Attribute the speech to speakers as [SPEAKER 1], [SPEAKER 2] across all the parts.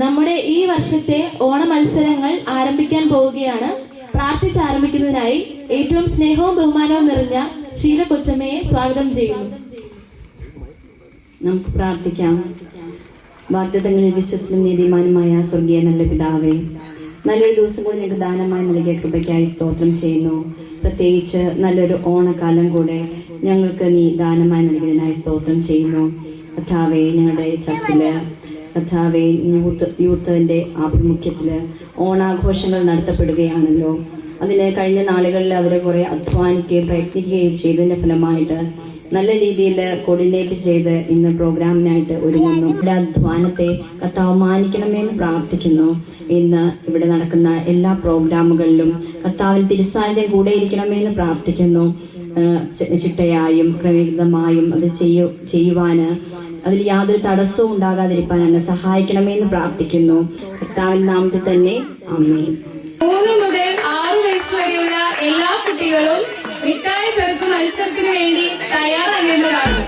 [SPEAKER 1] നമ്മുടെ ഈ വർഷത്തെ ഓണ മത്സരങ്ങൾ ആരംഭിക്കാൻ പോവുകയാണ്. പ്രാർത്ഥിച്ചാരംഭിക്കുന്നതിനായി ഏറ്റവും സ്നേഹവും ബഹുമാനവും നിറഞ്ഞ ഷീല കൊച്ചമ്മയെ സ്വാഗതം ചെയ്യുന്നു.
[SPEAKER 2] നമുക്ക് പ്രാർത്ഥിക്കാം. വാഗ്ദത്തങ്ങളിൽ വിശ്വസ്തനും നീതിമാനുമായ സ്വർഗീയ നല്ല പിതാവേ, നല്ലൊരു ദിവസം കൂടി ഞങ്ങൾക്ക് ദാനമായി നൽകിയ കൃപയ്ക്കായി സ്തോത്രം ചെയ്യുന്നു. പ്രത്യേകിച്ച് നല്ലൊരു ഓണക്കാലം കൂടെ ഞങ്ങൾക്ക് നീ ദാനമായി നൽകിയതിനായി സ്തോത്രം ചെയ്യുന്നു. കർത്താവേ, ഞങ്ങളുടെ ചർച്ചില് കർത്താവേ യൂത്തിന്റെ ആഭിമുഖ്യത്തില് ഓണാഘോഷങ്ങൾ നടത്തപ്പെടുകയാണല്ലോ. അതിന് കഴിഞ്ഞ നാളുകളിൽ അവർ കുറെ അധ്വാനിക്കുകയും പ്രയത്നിക്കുകയും ചെയ്തതിന്റെ ഫലമായിട്ട് നല്ല രീതിയിൽ കോർഡിനേറ്റ് ചെയ്ത് ഇന്ന് പ്രോഗ്രാമിനായിട്ട് ഒരുങ്ങുന്നു. ഇവിടെ അധ്വാനത്തെ കർത്താവ് മാനിക്കണമെന്ന് പ്രാർത്ഥിക്കുന്നു. ഇന്ന് ഇവിടെ നടക്കുന്ന എല്ലാ പ്രോഗ്രാമുകളിലും കർത്താവിൻ തിരുസാന്നിധ്യം കൂടെ ഇരിക്കണമെന്ന് പ്രാർത്ഥിക്കുന്നു. ചിട്ടയായും ക്രമീകൃതമായും അത് ചെയ്യുവാന് അതിൽ യാതൊരു തടസ്സവും ഉണ്ടാകാതിരിക്കാൻ എന്നെ സഹായിക്കണമെന്ന് പ്രാർത്ഥിക്കുന്നു. കർത്താവിൻ നാമത്തിൽ തന്നെ ആമേൻ.
[SPEAKER 3] 3 മുതൽ 6 വയസ്സ് വരെയുള്ള എല്ലാ കുട്ടികളും മിഠായി പെറുക്കും മത്സരത്തിന് വേണ്ടി തയ്യാറാകേണ്ടതാണ്.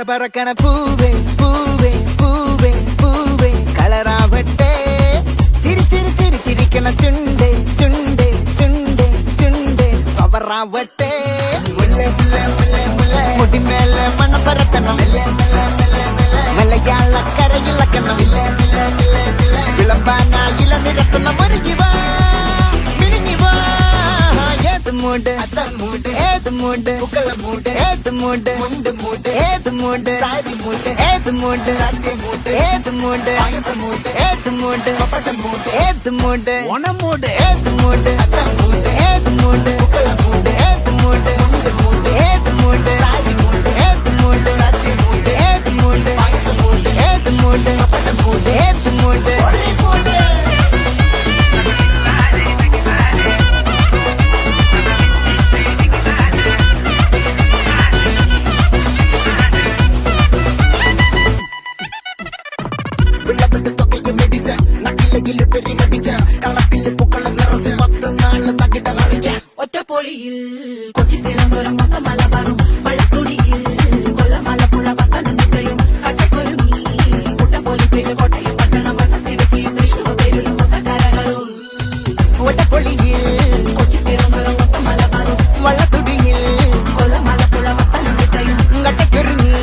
[SPEAKER 4] പറക്കണ പൂവേ പൂവേ പൂവേ പൂവേ കളറാവട്ടെ, ചിരി ചിരി ചിരി ചിരിക്കണ ചുണ്ടേ ചുണ്ടേ ചുണ്ടേ ചുണ്ടേ പവറാവട്ടെ, മുടിമേലെ മണ്ണ പറക്കണം, മലയാളക്കരയിളക്കണം, വിളമ്പാനായില നിരത്തണം ഒരു ജീവ മിനിഞ്ഞിവാ. ഏത് മൂട് ഏത് മൂട് പൂക്കളമൂട്, ഏത് മൂട് മുണ്ട് മൂട്, ഏത് മൂട് സാരി മൂട്, ഏത് മൂട് സദ്യമൂട്, ഏത് മൂട് പായസമൂട്, ഏത് മൂട് പപ്പടമൂട്, ഏത് മൂട് ഓണമൂട്, ഏത് മൂട് അത്തമൂട്, ഏത് മൂട് പൂക്കളമൂട്, ഏത് മൂട് മുണ്ട് മൂട്, ഏത് മൂട് സാരി മൂട്, ഏത് മൂട് സദ്യമൂട്, ഏത് മൂട് പായസമൂട്, ഏത് മൂട് പപ്പടമൂട്, ഏത് മൂട് ഒളിമൂട്.
[SPEAKER 5] ഒറ്റപ്പൊളിയിൽ കൊച്ചി തിരുവനന്തപുരം മലബാറും വള്ളത്തുടിയിൽ കൊല്ലം ആലപ്പുഴ പത്തനംതിട്ടയും കട്ടക്കൊരുങ്ങി കുട്ടപ്പൊലിപ്പില് കോട്ടയം പട്ടണം വട്ടത്തിരക്കി തൃശ്ശൂർ പേരിലും മൊത്തക്കാരകളും.
[SPEAKER 4] ഒറ്റപ്പൊളിയിൽ
[SPEAKER 5] കൊച്ചി തിരുവനന്തപുരം മലബാറും
[SPEAKER 4] വള്ളത്തുടിയിൽ
[SPEAKER 5] കൊല്ലം ആലപ്പുഴ പത്തനംതിട്ടയും
[SPEAKER 4] കട്ടക്കൊരുങ്ങി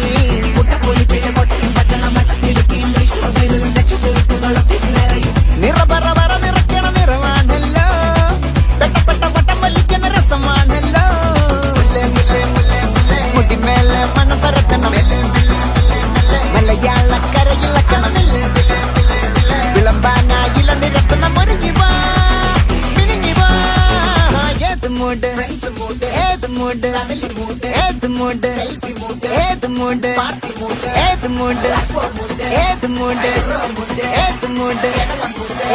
[SPEAKER 5] കുട്ടപ്പൊലിപ്പില് കോട്ടയം പട്ടണം വട്ടത്തിരക്കി തൃശ്ശൂർ പേരിലും ലക്ഷത്തിരിക്കുകളും തിരിനിറയും.
[SPEAKER 4] നിറപറ നിറയ്ക്കണ നിറവാണല്ലോ, പെട്ടപ്പെട്ട വട്ടം വലിക്കണ രസമാണല്ലോ, മുടിമേലെ മണം പരത്തണം, മലയാളക്കരയിളക്കണം, വിളമ്പാനായില നിരത്തണം ഒരു ജീവ മിനിഞ്ഞിവാ. ഏത് മൂട് ഏത് മൂട് ഏത് മൂട് ഏത് മൂട് ഏത് മൂട് ഏത് മൂട് ഏത് മൂട്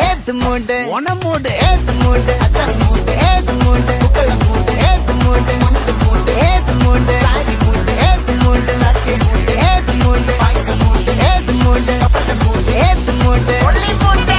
[SPEAKER 4] ഏത് മൂട് ഓണമൂട്, ഏത് മൂട് അത്തമൂട്, ഏത് മൂട് പൂക്കളമൂട്, ഏത് മൂട് മുണ്ട് മൂട്, ഏത് മൂട് സാരി മൂട്, ഏത് മൂട് സദ്യമൂട്, ഏത് മൂട് പായസമൂട്, ഏത് മൂട് പപ്പടമൂട്, ഏത് മൂട് ഒളിമൂട്.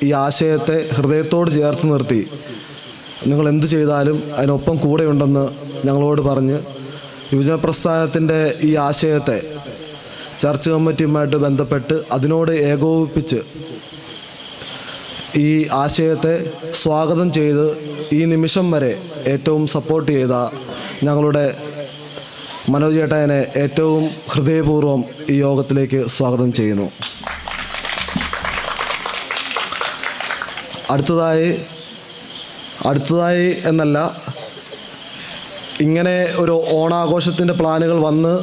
[SPEAKER 6] ഈ ആശയത്തെ ഹൃദയത്തോട് ചേർത്ത് നിർത്തി നിങ്ങൾ എന്തു ചെയ്താലും അതിനൊപ്പം കൂടെയുണ്ടെന്ന് ഞങ്ങളോട് പറഞ്ഞ് യുവജന പ്രസ്ഥാനത്തിൻ്റെ ഈ ആശയത്തെ ചർച്ച് കമ്മിറ്റിയുമായിട്ട് ബന്ധപ്പെട്ട് അതിനോട് ഏകോപിപ്പിച്ച് ഈ ആശയത്തെ സ്വാഗതം ചെയ്ത് ഈ നിമിഷം വരെ ഏറ്റവും സപ്പോർട്ട് ചെയ്ത ഞങ്ങളുടെ മനോജ് ചേട്ടായനെ ഏറ്റവും ഹൃദയപൂർവ്വം ഈ യോഗത്തിലേക്ക് സ്വാഗതം ചെയ്യുന്നു. അടുത്തതായി എന്നല്ല, ഇങ്ങനെ ഒരു ഓണാഘോഷത്തിൻ്റെ പ്ലാനുകൾ വന്ന്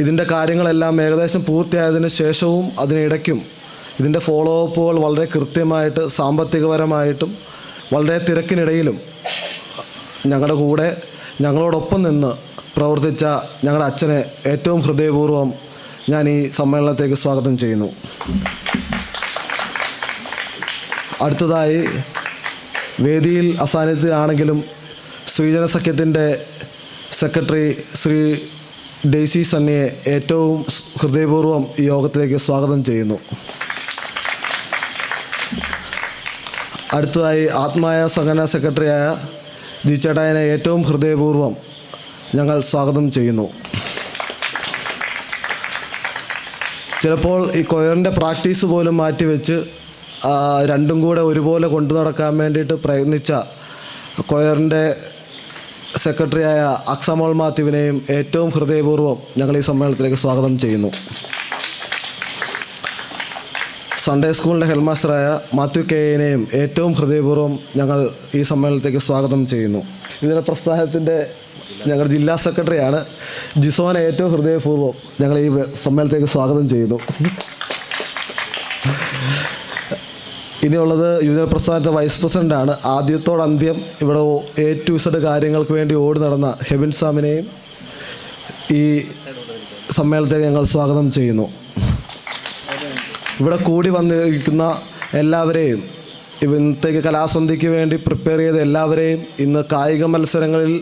[SPEAKER 6] ഇതിൻ്റെ കാര്യങ്ങളെല്ലാം ഏകദേശം പൂർത്തിയായതിനു ശേഷവും അതിനിടയ്ക്കും ഇതിൻ്റെ ഫോളോ അപ്പുകൾ വളരെ കൃത്യമായിട്ട് സാമ്പത്തികപരമായിട്ടും വളരെ തിരക്കിനിടയിലും ഞങ്ങളുടെ കൂടെ ഞങ്ങളോടൊപ്പം നിന്ന് പ്രവർത്തിച്ച ഞങ്ങളുടെ അച്ഛനെ ഏറ്റവും ഹൃദയപൂർവ്വം ഞാൻ ഈ സമ്മേളനത്തേക്ക് സ്വാഗതം ചെയ്യുന്നു. അടുത്തതായി വേദിയിൽ അസാന്നിധ്യത്തിലാണെങ്കിലും സ്ത്രീജന സഖ്യത്തിൻ്റെ സെക്രട്ടറി ശ്രീ ഡെയ്സി സണ്ണിയെ ഏറ്റവും ഹൃദയപൂർവ്വം ഈ യോഗത്തിലേക്ക് സ്വാഗതം ചെയ്യുന്നു. അടുത്തതായി ആത്മായ സംഘടനാ സെക്രട്ടറിയായ ജി ചേട്ടായനെ ഏറ്റവും ഹൃദയപൂർവ്വം ഞങ്ങൾ സ്വാഗതം ചെയ്യുന്നു. ചിലപ്പോൾ ഈ കൊയറിൻ്റെ പ്രാക്ടീസ് പോലും മാറ്റിവെച്ച് രണ്ടും കൂടെ ഒരുപോലെ കൊണ്ടു നടക്കാൻ വേണ്ടിയിട്ട് പ്രയത്നിച്ച കൊയറിൻ്റെ സെക്രട്ടറിയായ അക്സമോൾ മാത്യുവിനെയും ഏറ്റവും ഹൃദയപൂർവ്വം ഞങ്ങൾ ഈ സമ്മേളനത്തിലേക്ക് സ്വാഗതം ചെയ്യുന്നു. സൺഡേ സ്കൂളിൻ്റെ ഹെഡ് മാസ്റ്ററായ മാത്യു കെയെയും ഏറ്റവും ഹൃദയപൂർവ്വം ഞങ്ങൾ ഈ സമ്മേളനത്തിലേക്ക് സ്വാഗതം ചെയ്യുന്നു. ഇതിൻ്റെ പ്രസ്ഥാനത്തിൻ്റെ ഞങ്ങളുടെ ജില്ലാ സെക്രട്ടറിയാണ് ജിസോനെ ഏറ്റവും ഹൃദയപൂർവ്വം ഞങ്ങൾ ഈ സമ്മേളനത്തിലേക്ക് സ്വാഗതം ചെയ്യുന്നു. ഇനിയുള്ളത് യുവജന പ്രസ്ഥാനത്തെ വൈസ് പ്രസിഡൻ്റാണ്. ആദ്യത്തോടന്ത്യം ഇവിടെ A to Z കാര്യങ്ങൾക്ക് വേണ്ടി ഓടി നടന്ന ഹെബിൻ സാമിനെയും ഈ സമ്മേളനത്തെ ഞങ്ങൾ സ്വാഗതം ചെയ്യുന്നു. ഇവിടെ കൂടി വന്നിരിക്കുന്ന എല്ലാവരെയും, ഇന്നത്തേക്ക് കലാസന്ധ്യയ്ക്ക് വേണ്ടി പ്രിപ്പയർ ചെയ്ത എല്ലാവരെയും, ഇന്ന് കായിക മത്സരങ്ങളിൽ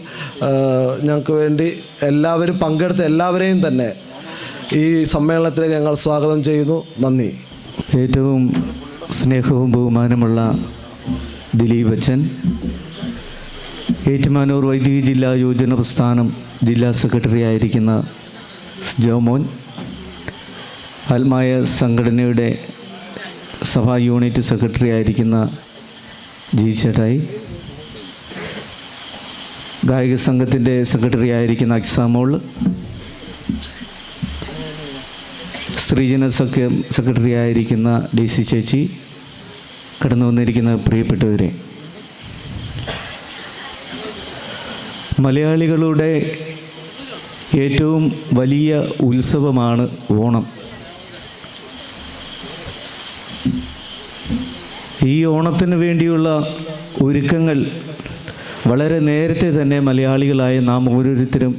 [SPEAKER 6] ഞങ്ങൾക്ക് വേണ്ടി എല്ലാവരും പങ്കെടുത്ത എല്ലാവരെയും തന്നെ ഈ സമ്മേളനത്തിലേക്ക് ഞങ്ങൾ സ്വാഗതം ചെയ്യുന്നു. നന്ദി.
[SPEAKER 7] ഏറ്റവും സ്നേഹവും ബഹുമാനമുള്ള ദിലീപ് അച്ഛൻ, ഏറ്റുമാനൂർ വൈദിക ജില്ലാ യുവജന പ്രസ്ഥാനം ജില്ലാ സെക്രട്ടറി ആയിരിക്കുന്ന ജോമോൻ, ആത്മായ സംഘടനയുടെ സഭാ യൂണിറ്റ് സെക്രട്ടറി ആയിരിക്കുന്ന ജി ചേട്ടായി, ഗായക സംഘത്തിൻ്റെ സെക്രട്ടറി ആയിരിക്കുന്ന അക്സാമോൾ, സ്ത്രീജന സഖ്യം സെക്രട്ടറി ആയിരിക്കുന്ന ഡെയ്സി ചേച്ചി, കടന്നു വന്നിരിക്കുന്ന പ്രിയപ്പെട്ടവരെ, മലയാളികളുടെ ഏറ്റവും വലിയ ഉത്സവമാണ് ഓണം. ഈ ഓണത്തിന് വേണ്ടിയുള്ള ഒരുക്കങ്ങൾ വളരെ നേരത്തെ തന്നെ മലയാളികളായ നാം ഓരോരുത്തരും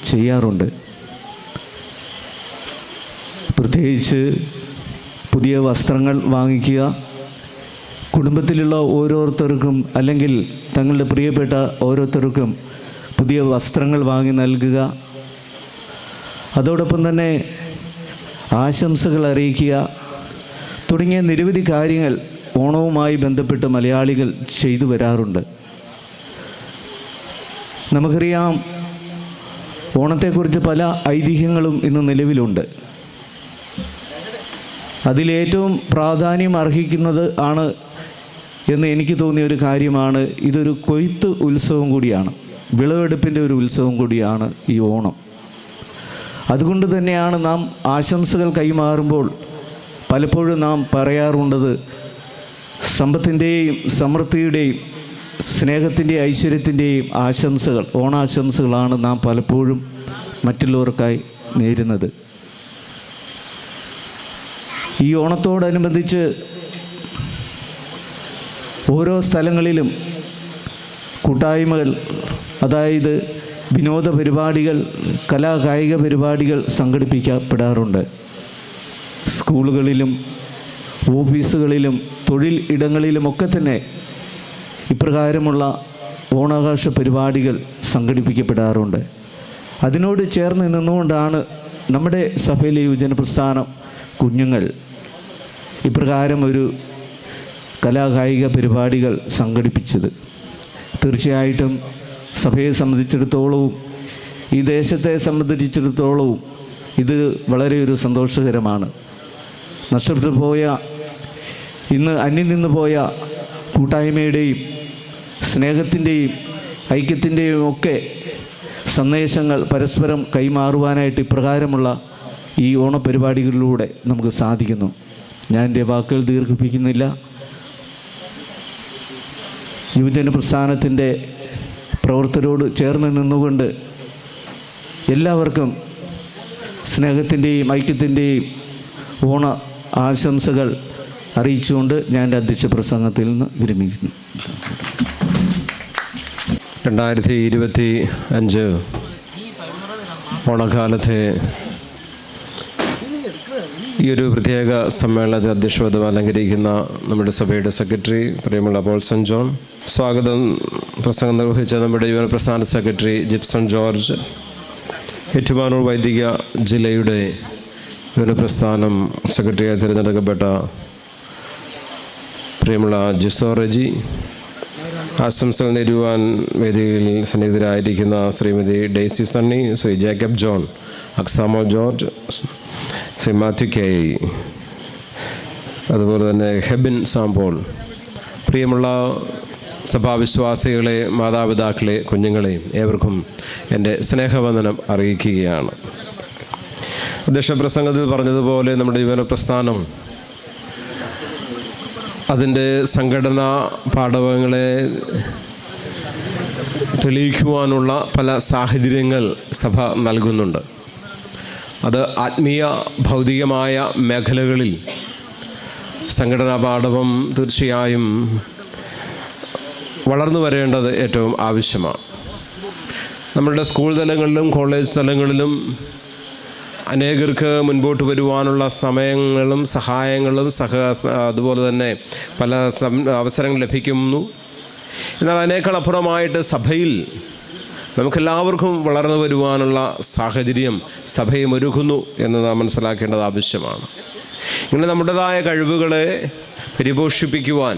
[SPEAKER 7] ചെയ്യാറുണ്ട്. പ്രത്യേകിച്ച് പുതിയ വസ്ത്രങ്ങൾ വാങ്ങിക്കുക, കുടുംബത്തിലുള്ള ഓരോരുത്തർക്കും അല്ലെങ്കിൽ തങ്ങളുടെ പ്രിയപ്പെട്ട ഓരോരുത്തർക്കും പുതിയ വസ്ത്രങ്ങൾ വാങ്ങി നൽകുക, അതോടൊപ്പം തന്നെ ആശംസകൾ അറിയിക്കുക തുടങ്ങിയ നിരവധി കാര്യങ്ങൾ ഓണവുമായി ബന്ധപ്പെട്ട് മലയാളികൾ ചെയ്തു വരാറുണ്ട്. നമുക്കറിയാം, ഓണത്തെക്കുറിച്ച് പല ഐതിഹ്യങ്ങളും ഇന്ന് നിലവിലുണ്ട്. അതിലേറ്റവും പ്രാധാന്യം അർഹിക്കുന്നത് ആണ് എന്ന് എനിക്ക് തോന്നിയ ഒരു കാര്യമാണ്, ഇതൊരു കൊയ്ത്ത് ഉത്സവം കൂടിയാണ്, വിളവെടുപ്പിൻ്റെ ഒരു ഉത്സവം കൂടിയാണ് ഈ ഓണം. അതുകൊണ്ട് തന്നെയാണ് നാം ആശംസകൾ കൈമാറുമ്പോൾ പലപ്പോഴും നാം പറയാറുള്ളത്, സമ്പത്തിൻ്റെയും സമൃദ്ധിയുടെയും സ്നേഹത്തിൻ്റെയും ഐശ്വര്യത്തിൻ്റെയും ആശംസകൾ, ഓണാശംസകളാണ് നാം പലപ്പോഴും മറ്റുള്ളവർക്കായി നേരുന്നത്. ഈ ഓണത്തോടനുബന്ധിച്ച് ഓരോ സ്ഥലങ്ങളിലും കൂട്ടായ്മകൾ, അതായത് വിനോദ പരിപാടികൾ, കലാകായിക പരിപാടികൾ സംഘടിപ്പിക്കപ്പെടാറുണ്ട്. സ്കൂളുകളിലും ഓഫീസുകളിലും തൊഴിൽ ഇടങ്ങളിലുമൊക്കെ തന്നെ ഇപ്രകാരമുള്ള ഓണാഘോഷ പരിപാടികൾ സംഘടിപ്പിക്കപ്പെടാറുണ്ട്. അതിനോട് ചേർന്ന് നിന്നുകൊണ്ടാണ് നമ്മുടെ സഭയിലെ യുവജന പ്രസ്ഥാനം കുഞ്ഞുങ്ങൾ ഇപ്രകാരം ഒരു കലാകായിക പരിപാടികൾ സംഘടിപ്പിച്ചത്. തീർച്ചയായിട്ടും സഭയെ സംബന്ധിച്ചിടത്തോളവും ഈ ദേശത്തെ സംബന്ധിച്ചിടത്തോളവും ഇത് വളരെ ഒരു സന്തോഷകരമാണ്. നഷ്ടപ്പെട്ടു പോയ, ഇന്ന് അന്യം നിന്ന് പോയ കൂട്ടായ്മയുടെയും സ്നേഹത്തിൻ്റെയും ഐക്യത്തിൻ്റെയും ഒക്കെ സന്ദേശങ്ങൾ പരസ്പരം കൈമാറുവാനായിട്ട് ഇപ്രകാരമുള്ള ഈ ഓണപരിപാടികളിലൂടെ നമുക്ക് സാധിക്കുന്നു. ഞാൻ എൻ്റെ വാക്കുകൾ ദീർഘിപ്പിക്കുന്നില്ല. യുവജന പ്രസ്ഥാനത്തിൻ്റെ പ്രവർത്തകരോട് ചേർന്ന് നിന്നുകൊണ്ട് എല്ലാവർക്കും സ്നേഹത്തിൻ്റെയും ഐക്യത്തിൻ്റെയും ഓണ ആശംസകൾ അറിയിച്ചുകൊണ്ട് ഞാൻ എൻ്റെ അധ്യക്ഷ പ്രസംഗത്തിൽ നിന്ന് വിരമിക്കുന്നു.
[SPEAKER 8] 2025 ഓണക്കാലത്തെ ഈ ഒരു പ്രത്യേക സമ്മേളനത്തിൽ അധ്യക്ഷപദം അലങ്കരിക്കുന്ന നമ്മുടെ സഭയുടെ സെക്രട്ടറി പ്രിയമുള്ള പോൾ സെൻ ജോൺ, സ്വാഗതം പ്രസംഗം നിർവഹിച്ച നമ്മുടെ യുവന പ്രസ്ഥാന സെക്രട്ടറി ജിപ്സൺ ജോർജ്, ഏറ്റുമാനൂർ വൈദിക ജില്ലയുടെ യുവന പ്രസ്ഥാനം സെക്രട്ടറിയായി തിരഞ്ഞെടുക്കപ്പെട്ട പ്രിയമുള്ള ജിസോ റെജി, ആശംസകൾ നേരുവാൻ വേദിയിൽ സന്നിഹിതരായിരിക്കുന്ന ശ്രീമതി ഡെയ്സി സണ്ണി, ശ്രീ ജേക്കബ് ജോൺ, അക്സാമോ ജോർജ്, ശ്രീ മാത്യു കെ, അതുപോലെ തന്നെ ഹെബിൻ സാംപോൾ, പ്രിയമുള്ള സഭാവിശ്വാസികളെ, മാതാപിതാക്കളെ, കുഞ്ഞുങ്ങളെയും ഏവർക്കും എൻ്റെ സ്നേഹവന്ദനം അറിയിക്കുകയാണ്. അധ്യക്ഷ പ്രസംഗത്തിൽ പറഞ്ഞതുപോലെ നമ്മുടെ യുവന പ്രസ്ഥാനം അതിൻ്റെ സംഘടനാ പാഠവങ്ങളെ തെളിയിക്കുവാനുള്ള പല സാഹചര്യങ്ങൾ സഭ നൽകുന്നുണ്ട്. അത് ആത്മീയ ഭൗതികമായ മേഖലകളിൽ സംഘടനാ പാഠവം തീർച്ചയായും വളർന്നു വരേണ്ടത് ഏറ്റവും ആവശ്യമാണ്. നമ്മളുടെ സ്കൂൾ തലങ്ങളിലും കോളേജ് തലങ്ങളിലും അനേകർക്ക് മുൻപോട്ട് വരുവാനുള്ള സമയങ്ങളും സഹായങ്ങളും അതുപോലെ തന്നെ പല അവസരങ്ങൾ ലഭിക്കുന്നു. എന്നാൽ അതിനേക്കാളപ്പുറമായിട്ട് സഭയിൽ നമുക്കെല്ലാവർക്കും വളർന്നു വരുവാനുള്ള സാഹചര്യം സഭയും ഒരുക്കുന്നു എന്ന് നാം മനസ്സിലാക്കേണ്ടത് ആവശ്യമാണ്. ഇങ്ങനെ നമ്മുടേതായ കഴിവുകളെ പരിപോഷിപ്പിക്കുവാൻ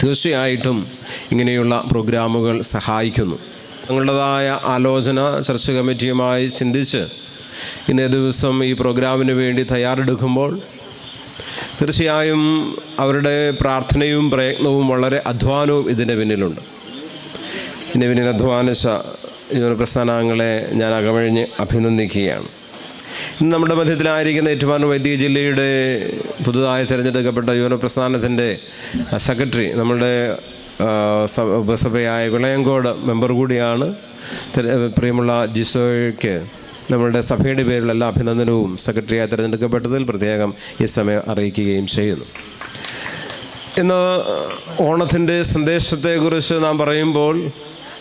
[SPEAKER 8] തീർച്ചയായിട്ടും ഇങ്ങനെയുള്ള പ്രോഗ്രാമുകൾ സഹായിക്കുന്നു. ഞങ്ങളുടേതായ ആലോചന ചർച്ച കമ്മിറ്റിയുമായി ചിന്തിച്ച് ഇന്നേ ദിവസം ഈ പ്രോഗ്രാമിന് വേണ്ടി തയ്യാറെടുക്കുമ്പോൾ തീർച്ചയായും അവരുടെ പ്രാർത്ഥനയും പ്രയത്നവും വളരെ അധ്വാനവും ഇതിൻ്റെ പിന്നിലുണ്ട്. ഇതിൻ്റെ പിന്നിൽ അധ്വാനിച്ച യുവന പ്രസ്ഥാനങ്ങളെ ഞാൻ അകമഴിഞ്ഞ് അഭിനന്ദിക്കുകയാണ്. ഇന്ന് നമ്മുടെ മധ്യത്തിലായിരിക്കുന്ന ഏറ്റുമാനൂർ വൈദിക ജില്ലയുടെ പുതുതായി തിരഞ്ഞെടുക്കപ്പെട്ട യുവന പ്രസ്ഥാനത്തിൻ്റെ സെക്രട്ടറി, നമ്മളുടെ ഉപസഭയായ വിളയങ്കോട് മെമ്പർ കൂടിയാണ് പ്രിയമുള്ള ജിസോയ്ക്ക് നമ്മളുടെ സഭയുടെ പേരിലുള്ള എല്ലാ അഭിനന്ദനവും സെക്രട്ടറിയായി തിരഞ്ഞെടുക്കപ്പെട്ടതിൽ പ്രത്യേകം ഈ സമയം അറിയിക്കുകയും ചെയ്യുന്നു. ഇന്ന് ഓണത്തിൻ്റെ സന്ദേശത്തെക്കുറിച്ച് നാം പറയുമ്പോൾ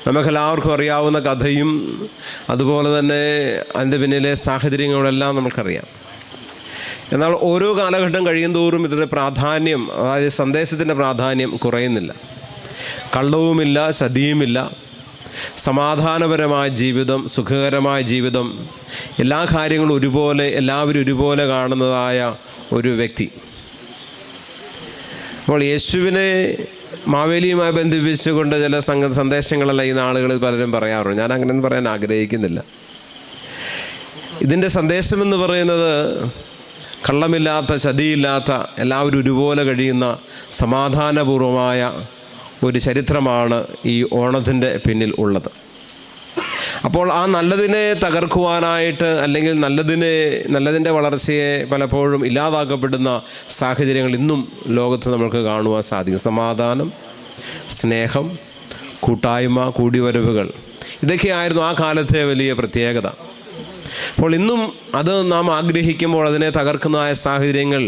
[SPEAKER 8] നമുക്കെല്ലാവർക്കും അറിയാവുന്ന കഥയും അതുപോലെ തന്നെ അതിൻ്റെ പിന്നിലെ സാഹചര്യങ്ങളെല്ലാം നമുക്കറിയാം. എന്നാൽ ഓരോ കാലഘട്ടം കഴിയുന്തോറും ഇതിൻ്റെ പ്രാധാന്യം, അതായത് സന്ദേശത്തിൻ്റെ പ്രാധാന്യം കുറയുന്നില്ല. കള്ളവുമില്ല, ചതിയുമില്ല, സമാധാനപരമായ ജീവിതം, സുഖകരമായ ജീവിതം, എല്ലാ കാര്യങ്ങളും ഒരുപോലെ, എല്ലാവരും ഒരുപോലെ കാണുന്നതായ ഒരു വ്യക്തി. അപ്പോൾ യേശുവിനെ മാവേലിയുമായി ബന്ധിപ്പിച്ചുകൊണ്ട് ചില സന്ദേശങ്ങളെല്ലാം ഈ നാളുകളിൽ പലരും പറയാറുണ്ട്. ഞാൻ അങ്ങനെയൊന്നും പറയാൻ ആഗ്രഹിക്കുന്നില്ല. ഇതിൻ്റെ സന്ദേശമെന്ന് പറയുന്നത് കള്ളമില്ലാത്ത, ചതിയില്ലാത്ത, എല്ലാവരും ഒരുപോലെ കഴിയുന്ന സമാധാനപൂർവമായ ഒരു ചരിത്രമാണ് ഈ ഓണത്തിൻ്റെ പിന്നിൽ ഉള്ളത്. അപ്പോൾ ആ നല്ലതിനെ തകർക്കുവാനായിട്ട്, അല്ലെങ്കിൽ നല്ലതിൻ്റെ വളർച്ചയെ പലപ്പോഴും ഇല്ലാതാക്കപ്പെടുന്ന സാഹചര്യങ്ങൾ ഇന്നും ലോകത്ത് നമുക്ക് കാണുവാൻ സാധിക്കും. സമാധാനം, സ്നേഹം, കൂട്ടായ്മ, കൂടിവരവുകൾ, ഇതൊക്കെയായിരുന്നു ആ കാലത്തെ വലിയ പ്രത്യേകത. അപ്പോൾ ഇന്നും അത് നാം ആഗ്രഹിക്കുമ്പോൾ അതിനെ തകർക്കുന്നതായ സാഹചര്യങ്ങൾ,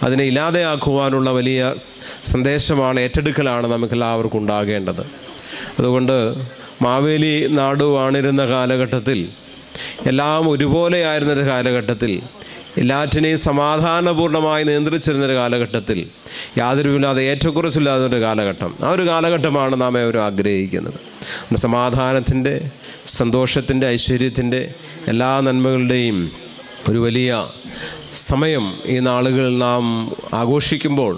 [SPEAKER 8] അതിനെ ഇല്ലാതെയാക്കുവാനുള്ള വലിയ സന്ദേശമാണ്, ഏറ്റെടുക്കലാണ് നമുക്കെല്ലാവർക്കും ഉണ്ടാകേണ്ടത്. അതുകൊണ്ട് മാവേലി നാട് വാണിരുന്ന കാലഘട്ടത്തിൽ, എല്ലാം ഒരുപോലെയായിരുന്നൊരു കാലഘട്ടത്തിൽ, എല്ലാറ്റിനെയും സമാധാനപൂർണ്ണമായി നിയന്ത്രിച്ചിരുന്നൊരു കാലഘട്ടത്തിൽ, യാതൊരുമില്ലാതെ ഏറ്റക്കുറച്ചില്ലാതൊരു കാലഘട്ടം, ആ ഒരു കാലഘട്ടമാണ് നാം ഏവരും ആഗ്രഹിക്കുന്നത്. സമാധാനത്തിൻ്റെ, സന്തോഷത്തിൻ്റെ, ഐശ്വര്യത്തിൻ്റെ, എല്ലാ നന്മകളുടെയും ഒരു വലിയ സമയം ഈ നാളുകൾ നാം ആഘോഷിക്കുമ്പോൾ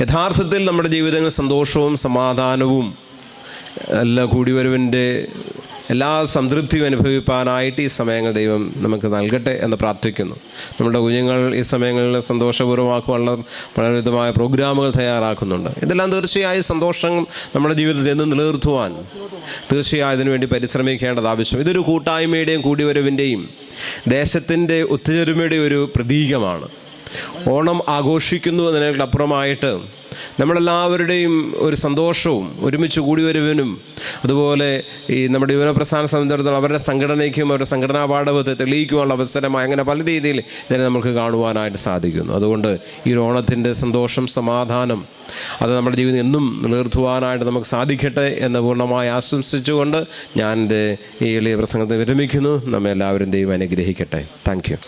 [SPEAKER 8] യഥാർത്ഥത്തിൽ നമ്മുടെ ജീവിതങ്ങളിൽ സന്തോഷവും സമാധാനവും എല്ലാ കൂടിവരവിൻ്റെ എല്ലാ സംതൃപ്തിയും അനുഭവിപ്പാനായിട്ട് ഈ സമയങ്ങൾ ദൈവം നമുക്ക് നൽകട്ടെ എന്ന് പ്രാർത്ഥിക്കുന്നു. നമ്മുടെ കുഞ്ഞുങ്ങൾ ഈ സമയങ്ങളിൽ സന്തോഷപൂർവ്വമാക്കുവാനുള്ള വളരെ വിധമായ പ്രോഗ്രാമുകൾ തയ്യാറാക്കുന്നുണ്ട്. ഇതെല്ലാം തീർച്ചയായും സന്തോഷം നമ്മുടെ ജീവിതത്തിൽ നിന്ന് നിലനിർത്തുവാൻ തീർച്ചയായും അതിനുവേണ്ടി പരിശ്രമിക്കേണ്ടത് ആവശ്യം. ഇതൊരു കൂട്ടായ്മയുടെയും കൂടിവരവിൻ്റെയും ദേശത്തിൻ്റെ ഒത്തുചേരുമയുടെയും ഒരു പ്രതീകമാണ്. ഓണം ആഘോഷിക്കുന്നു എന്നതിനപ്പുറമായിട്ട് നമ്മളെല്ലാവരുടെയും ഒരു സന്തോഷവും ഒരുമിച്ച് കൂടിവരവിനും അതുപോലെ ഈ നമ്മുടെ യുവനപ്രസ്ഥാന സംബന്ധിച്ചിടത്തോളം അവരുടെ സംഘടനയ്ക്കും അവരുടെ സംഘടനാ പാഠവത്തെ തെളിയിക്കുവാനുള്ള അവസരമായി അങ്ങനെ പല രീതിയിൽ ഇതിനെ നമുക്ക് കാണുവാനായിട്ട് സാധിക്കുന്നു. അതുകൊണ്ട് ഈ ഓണത്തിൻ്റെ സന്തോഷം സമാധാനം അത് നമ്മുടെ ജീവിതം എന്നും നിലനിർത്തുവാനായിട്ട് നമുക്ക് സാധിക്കട്ടെ എന്ന് പൂർണ്ണമായി ആശംസിച്ചുകൊണ്ട് ഞാൻ എൻ്റെ ഈ എളിയ പ്രസംഗത്തെ വിരമിക്കുന്നു. നമ്മെ എല്ലാവരും ദൈവം അനുഗ്രഹിക്കട്ടെ. Thank you.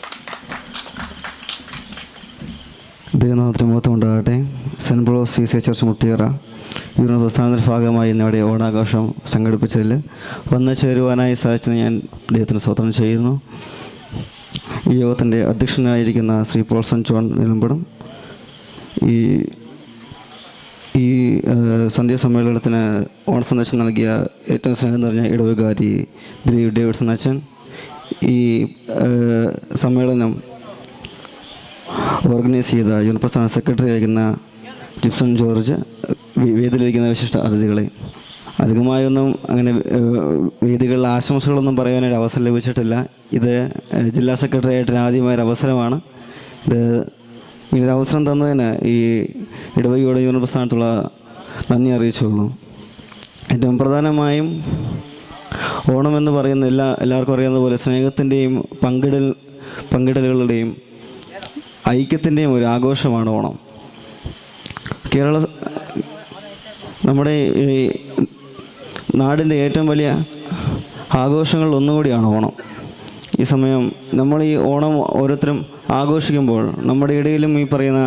[SPEAKER 7] ദൈവനാമത്തിന് മഹത്വം ഉണ്ടാകട്ടെ. സെൻറ്റ് പോളോസ് CCA ചർച്ച് മുട്ടിയറ യുവന പ്രസ്ഥാനത്തിൻ്റെ ഭാഗമായി ഇന്നിവിടെ ഓണാഘോഷം സംഘടിപ്പിച്ചതിൽ വന്നു ചേരുവാനായി സാധിച്ചതിന് ഞാൻ ദൈവത്തിന് സ്തോത്രം ചെയ്യുന്നു. ഈ യോഗത്തിൻ്റെ അധ്യക്ഷനായിരിക്കുന്ന ശ്രീ പോൾസൺ ജോൺ നിലമ്പടം, ഈ സന്ധ്യാസമ്മേളനത്തിന് ഓണസന്ദേശം നൽകിയ ഏറ്റവും സ്നേഹം നിറഞ്ഞ ഇടവകാരി ദിലീപ് ഡേവിഡ്സൺ അച്ഛൻ, ഈ സമ്മേളനം ഓർഗനൈസ് ചെയ്ത യുവനപ്രസ്ഥാന സെക്രട്ടറി ആയിരിക്കുന്ന ജിപ്സൺ ജോർജ്, വേദിയിലിരിക്കുന്ന വിശിഷ്ട അതിഥികളെ, അധികമായൊന്നും അങ്ങനെ വേദികളിൽ ആശംസകളൊന്നും പറയാനൊരു അവസരം ലഭിച്ചിട്ടില്ല. ഇത് ജില്ലാ സെക്രട്ടറി ആയിട്ട് ആദ്യമായൊരു അവസരമാണ്. ഇത് ഇങ്ങനൊരു അവസരം തന്നതിന് ഈ ഇടവകയുടെ യുവനപ്രസ്ഥാനത്തുള്ള നന്ദി അറിയിച്ചുള്ളൂ. ഏറ്റവും പ്രധാനമായും ഓണമെന്ന് പറയുന്ന എല്ലാവർക്കും അറിയാവുന്ന പോലെ സ്നേഹത്തിൻ്റെയും പങ്കിടലുകളുടെയും ഐക്യത്തിൻ്റെയും ഒരു ആഘോഷമാണ് ഓണം. നമ്മുടെ ഈ നാടിൻ്റെ ഏറ്റവും വലിയ ആഘോഷങ്ങളിൽ ഒന്നുകൂടിയാണ് ഓണം. ഈ സമയം നമ്മൾ ഈ ഓണം ഓരോരുത്തരും ആഘോഷിക്കുമ്പോൾ നമ്മുടെ ഇടയിലും ഈ പറയുന്ന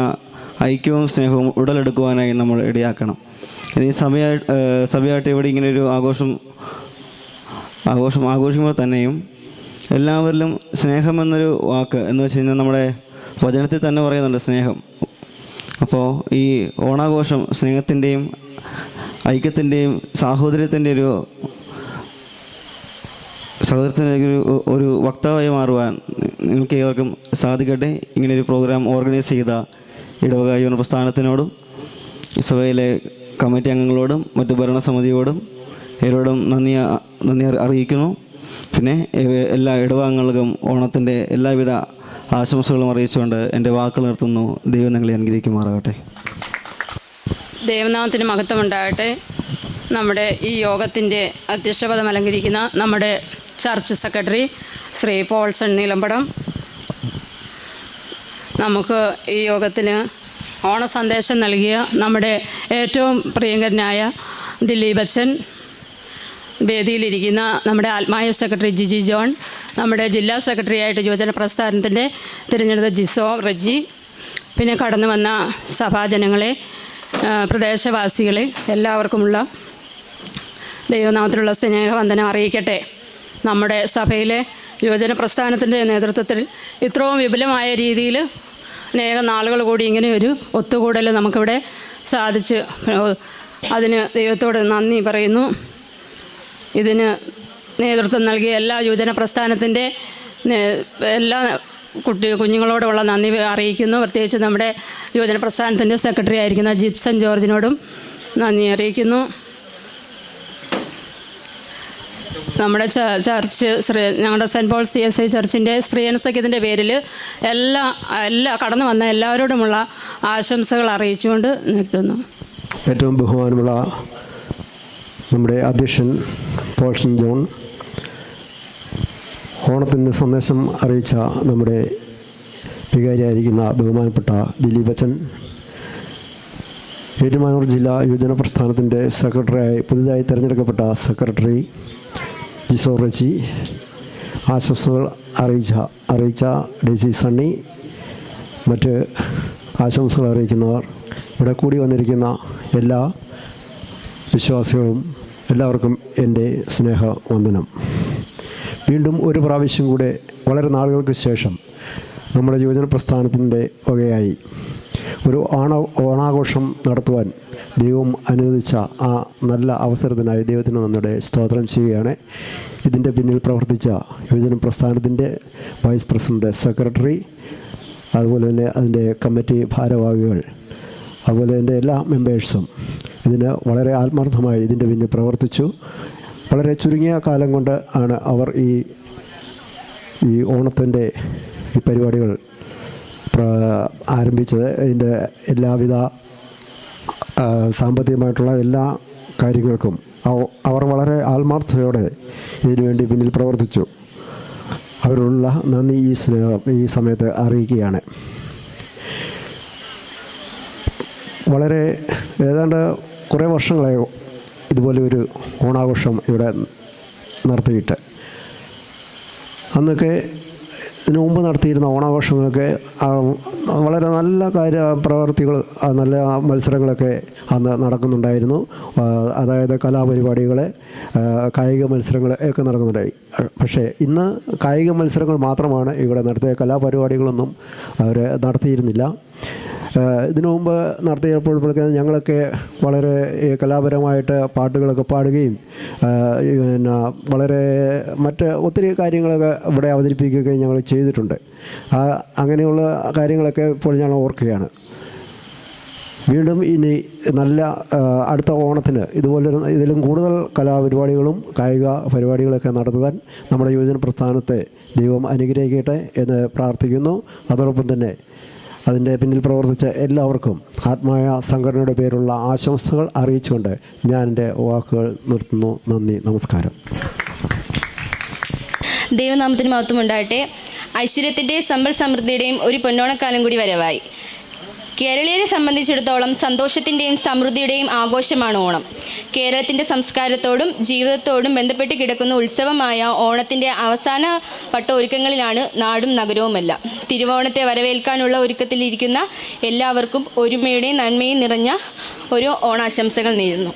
[SPEAKER 7] ഐക്യവും സ്നേഹവും ഉടലെടുക്കുവാനായി നമ്മൾ ഇടയാക്കണം. ഇനി സഭയായിട്ട് ഇവിടെ ഇങ്ങനെ ഒരു ആഘോഷിക്കുമ്പോൾ തന്നെയും എല്ലാവരിലും സ്നേഹമെന്നൊരു വാക്ക് എന്ന് വെച്ച് കഴിഞ്ഞാൽ നമ്മുടെ വചനത്തിൽ തന്നെ പറയുന്നുണ്ട് സ്നേഹം. അപ്പോൾ ഈ ഓണാഘോഷം സ്നേഹത്തിൻ്റെയും ഐക്യത്തിൻ്റെയും സാഹോദര്യത്തിൻ്റെ ഒരു വക്താവായി മാറുവാൻ നിങ്ങൾക്ക് ഏവർക്കും സാധിക്കട്ടെ. ഇങ്ങനെയൊരു പ്രോഗ്രാം ഓർഗനൈസ് ചെയ്ത ഇടവക യുവന പ്രസ്ഥാനത്തിനോടും സഭയിലെ കമ്മിറ്റി അംഗങ്ങളോടും മറ്റു ഭരണസമിതിയോടും ഏവരോടും നന്ദി അറിയിക്കുന്നു. പിന്നെ എല്ലാ ഇടവകങ്ങൾക്കും ഓണത്തിൻ്റെ എല്ലാവിധ ആശംസകളും അറിയിച്ചുകൊണ്ട് എൻ്റെ വാക്കുകൾ നിർത്തുന്നു. ദൈവം നിങ്ങളെ അനുഗ്രഹിക്കുമാറാകട്ടെ.
[SPEAKER 9] ദൈവനാമത്തിന് മഹത്വമുണ്ടാകട്ടെ. നമ്മുടെ ഈ യോഗത്തിൻ്റെ അധ്യക്ഷപദം അലങ്കരിക്കുന്ന നമ്മുടെ ചർച്ച് സെക്രട്ടറി ശ്രീ പോൾസൺ നീലമ്പടം, നമുക്ക് ഈ യോഗത്തിന് ഓണസന്ദേശം നൽകിയ നമ്മുടെ ഏറ്റവും പ്രിയങ്കരനായ ദിലീപ് അച്ഛൻ, വേദിയിലിരിക്കുന്ന നമ്മുടെ ആത്മായ സെക്രട്ടറി ജിജി ജോൺ, നമ്മുടെ ജില്ലാ സെക്രട്ടറി ആയിട്ട് യുവജന പ്രസ്ഥാനത്തിൻ്റെ തിരഞ്ഞെടുത്ത ജിസോ റജി, പിന്നെ കടന്നു വന്ന സഭാജനങ്ങളെ, പ്രദേശവാസികളെ, എല്ലാവർക്കുമുള്ള ദൈവനാമത്തിലുള്ള സ്നേഹവന്ദനം അറിയിക്കട്ടെ. നമ്മുടെ സഭയിലെ യുവജന പ്രസ്ഥാനത്തിൻ്റെ നേതൃത്വത്തിൽ ഇത്രയും വിപുലമായ രീതിയിൽ അനേകം നാളുകൾ കൂടി ഇങ്ങനെ ഒരു ഒത്തുകൂടൽ നമുക്കിവിടെ സാധിച്ച് അതിന് ദൈവത്തോട് നന്ദി പറയുന്നു. ഇതിന് നേതൃത്വം നൽകിയ എല്ലാ യുവജന പ്രസ്ഥാനത്തിൻ്റെ എല്ലാ കുഞ്ഞുങ്ങളോടുമുള്ള നന്ദി അറിയിക്കുന്നു. പ്രത്യേകിച്ച് നമ്മുടെ യുവജന പ്രസ്ഥാനത്തിൻ്റെ സെക്രട്ടറി ആയിരിക്കുന്ന ജിപ്സൺ ജോർജിനോടും നന്ദി അറിയിക്കുന്നു. നമ്മുടെ ചർച്ച് ഞങ്ങളുടെ സെൻറ്റ് പോൾ CSI ചർച്ചിൻ്റെ സ്ത്രീയന സഖ്യത്തിൻ്റെ പേരിൽ എല്ലാ കടന്നു വന്ന എല്ലാവരോടുമുള്ള ആശംസകൾ അറിയിച്ചുകൊണ്ട് നിർത്തുന്നു.
[SPEAKER 10] ഏറ്റവും ബഹുമാനമുള്ള നമ്മുടെ അധ്യക്ഷൻ പോൾസൺ ജോൺ, ഓണത്തിൻ്റെ സന്ദേശം അറിയിച്ച നമ്മുടെ വികാരിയായിരിക്കുന്ന ബഹുമാനപ്പെട്ട ദിലീപ് അച്ഛൻ, ഏറ്റുമാനൂർ ജില്ലാ യുവജന പ്രസ്ഥാനത്തിൻ്റെ സെക്രട്ടറിയായി പുതുതായി തിരഞ്ഞെടുക്കപ്പെട്ട സെക്രട്ടറി ജിസോ റജി, ആശംസകൾ അറിയിച്ച DC സണ്ണി, മറ്റ് ആശംസകൾ അറിയിക്കുന്നവർ, ഇവിടെ കൂടി വന്നിരിക്കുന്ന എല്ലാ വിശ്വാസികളും എല്ലാവർക്കും എൻ്റെ സ്നേഹവന്ദനം. വീണ്ടും ഒരു പ്രാവശ്യം കൂടെ വളരെ നാളുകൾക്ക് ശേഷം നമ്മുടെ യുവജന പ്രസ്ഥാനത്തിൻ്റെ വകയായി ഒരു ഓണാഘോഷം നടത്തുവാൻ ദൈവം അനുവദിച്ച ആ നല്ല അവസരത്തിനായി ദൈവത്തിന് നന്ദിയുടെ സ്തോത്രം ചെയ്യുകയാണ്. ഇതിൻ്റെ പിന്നിൽ പ്രവർത്തിച്ച യുവജന പ്രസ്ഥാനത്തിൻ്റെ വൈസ് പ്രസിഡന്റ്, സെക്രട്ടറി, അതുപോലെ തന്നെ അതിൻ്റെ കമ്മിറ്റി ഭാരവാഹികൾ, അതുപോലെ എൻ്റെ എല്ലാ മെമ്പേഴ്സും ഇതിന് വളരെ ആത്മാർത്ഥമായി ഇതിൻ്റെ പിന്നിൽ പ്രവർത്തിച്ചു. വളരെ ചുരുങ്ങിയ കാലം കൊണ്ട് ആണ് അവർ ഈ ഓണത്തിൻ്റെ ഈ പരിപാടികൾ ആരംഭിച്ചത്. ഇതിൻ്റെ എല്ലാവിധ സാമ്പത്തികമായിട്ടുള്ള എല്ലാ കാര്യങ്ങൾക്കും അവർ വളരെ ആത്മാർത്ഥതയോടെ ഇതിനുവേണ്ടി പിന്നിൽ പ്രവർത്തിച്ചു. അവരോടുള്ള നന്ദി ഈ സമയത്ത് അറിയിക്കുകയാണ്. വളരെ ഏതാണ്ട് കുറേ വർഷങ്ങളായി ഇതുപോലെ ഒരു ഓണാഘോഷം ഇവിടെ നടത്തിയിട്ട്. അന്നൊക്കെ ഇതിനു മുമ്പ് നടത്തിയിരുന്ന ഓണാഘോഷങ്ങളൊക്കെ വളരെ നല്ല പ്രവർത്തികൾ, നല്ല മത്സരങ്ങളൊക്കെ അന്ന് നടക്കുന്നുണ്ടായിരുന്നു. അതായത് കലാപരിപാടികൾ, കായിക മത്സരങ്ങൾ ഒക്കെ നടക്കുന്നുണ്ടായി. പക്ഷേ ഇന്ന് കായിക മത്സരങ്ങൾ മാത്രമാണ് ഇവിടെ നടത്തിയ, കലാപരിപാടികളൊന്നും അവർ നടത്തിയിരുന്നില്ല. ഇതിനു മുമ്പ് നടത്തിയപ്പോഴേക്കും ഞങ്ങളൊക്കെ വളരെ കലാപരമായിട്ട് പാട്ടുകളൊക്കെ പാടുകയും പിന്നെ വളരെ മറ്റ് ഒത്തിരി കാര്യങ്ങളൊക്കെ ഇവിടെ അവതരിപ്പിക്കുകയും ഞങ്ങൾ ചെയ്തിട്ടുണ്ട്. അങ്ങനെയുള്ള കാര്യങ്ങളൊക്കെ ഇപ്പോൾ ഞാൻ ഓർക്കുകയാണ്. വീണ്ടും ഇനി നല്ല അടുത്ത ഓണത്തിന് ഇതുപോലെ ഇതിലും കൂടുതൽ കലാപരിപാടികളും കായിക പരിപാടികളൊക്കെ നടത്തുവാൻ നമ്മുടെ യുവജന പ്രസ്ഥാനത്തെ ദൈവം അനുഗ്രഹിക്കട്ടെ എന്ന് പ്രാർത്ഥിക്കുന്നു. അതോടൊപ്പം തന്നെ അതിൻ്റെ പിന്നിൽ പ്രവർത്തിച്ച എല്ലാവർക്കും ആത്മായ സംഘടനയുടെ പേരുള്ള ആശംസകൾ അറിയിച്ചുകൊണ്ട് ഞാൻ എൻ്റെ വാക്കുകൾ നിർത്തുന്നു. നന്ദി, നമസ്കാരം.
[SPEAKER 11] ദൈവനാമത്തിന് മഹത്വം ഉണ്ടാകട്ടെ. ഐശ്വര്യത്തിൻ്റെയും സമ്പൽ സമൃദ്ധിയുടെയും ഒരു പൊന്നോണക്കാലം കൂടി വരവായി. കേരളീയരെ സംബന്ധിച്ചിടത്തോളം സന്തോഷത്തിൻ്റെയും സമൃദ്ധിയുടെയും ആഘോഷമാണ് ഓണം. കേരളത്തിൻ്റെ സംസ്കാരത്തോടും ജീവിതത്തോടും ബന്ധപ്പെട്ട് കിടക്കുന്ന ഉത്സവമായ ഓണത്തിൻ്റെ അവസാന വട്ട ഒരുക്കങ്ങളിലാണ് നാടും നഗരവുമെല്ലാം. തിരുവോണത്തെ വരവേൽക്കാനുള്ള ഒരുക്കത്തിലിരിക്കുന്ന എല്ലാവർക്കും ഒരുമയുടെയും നന്മയും നിറഞ്ഞ ഒരു ഓണാശംസകൾ നേരുന്നു.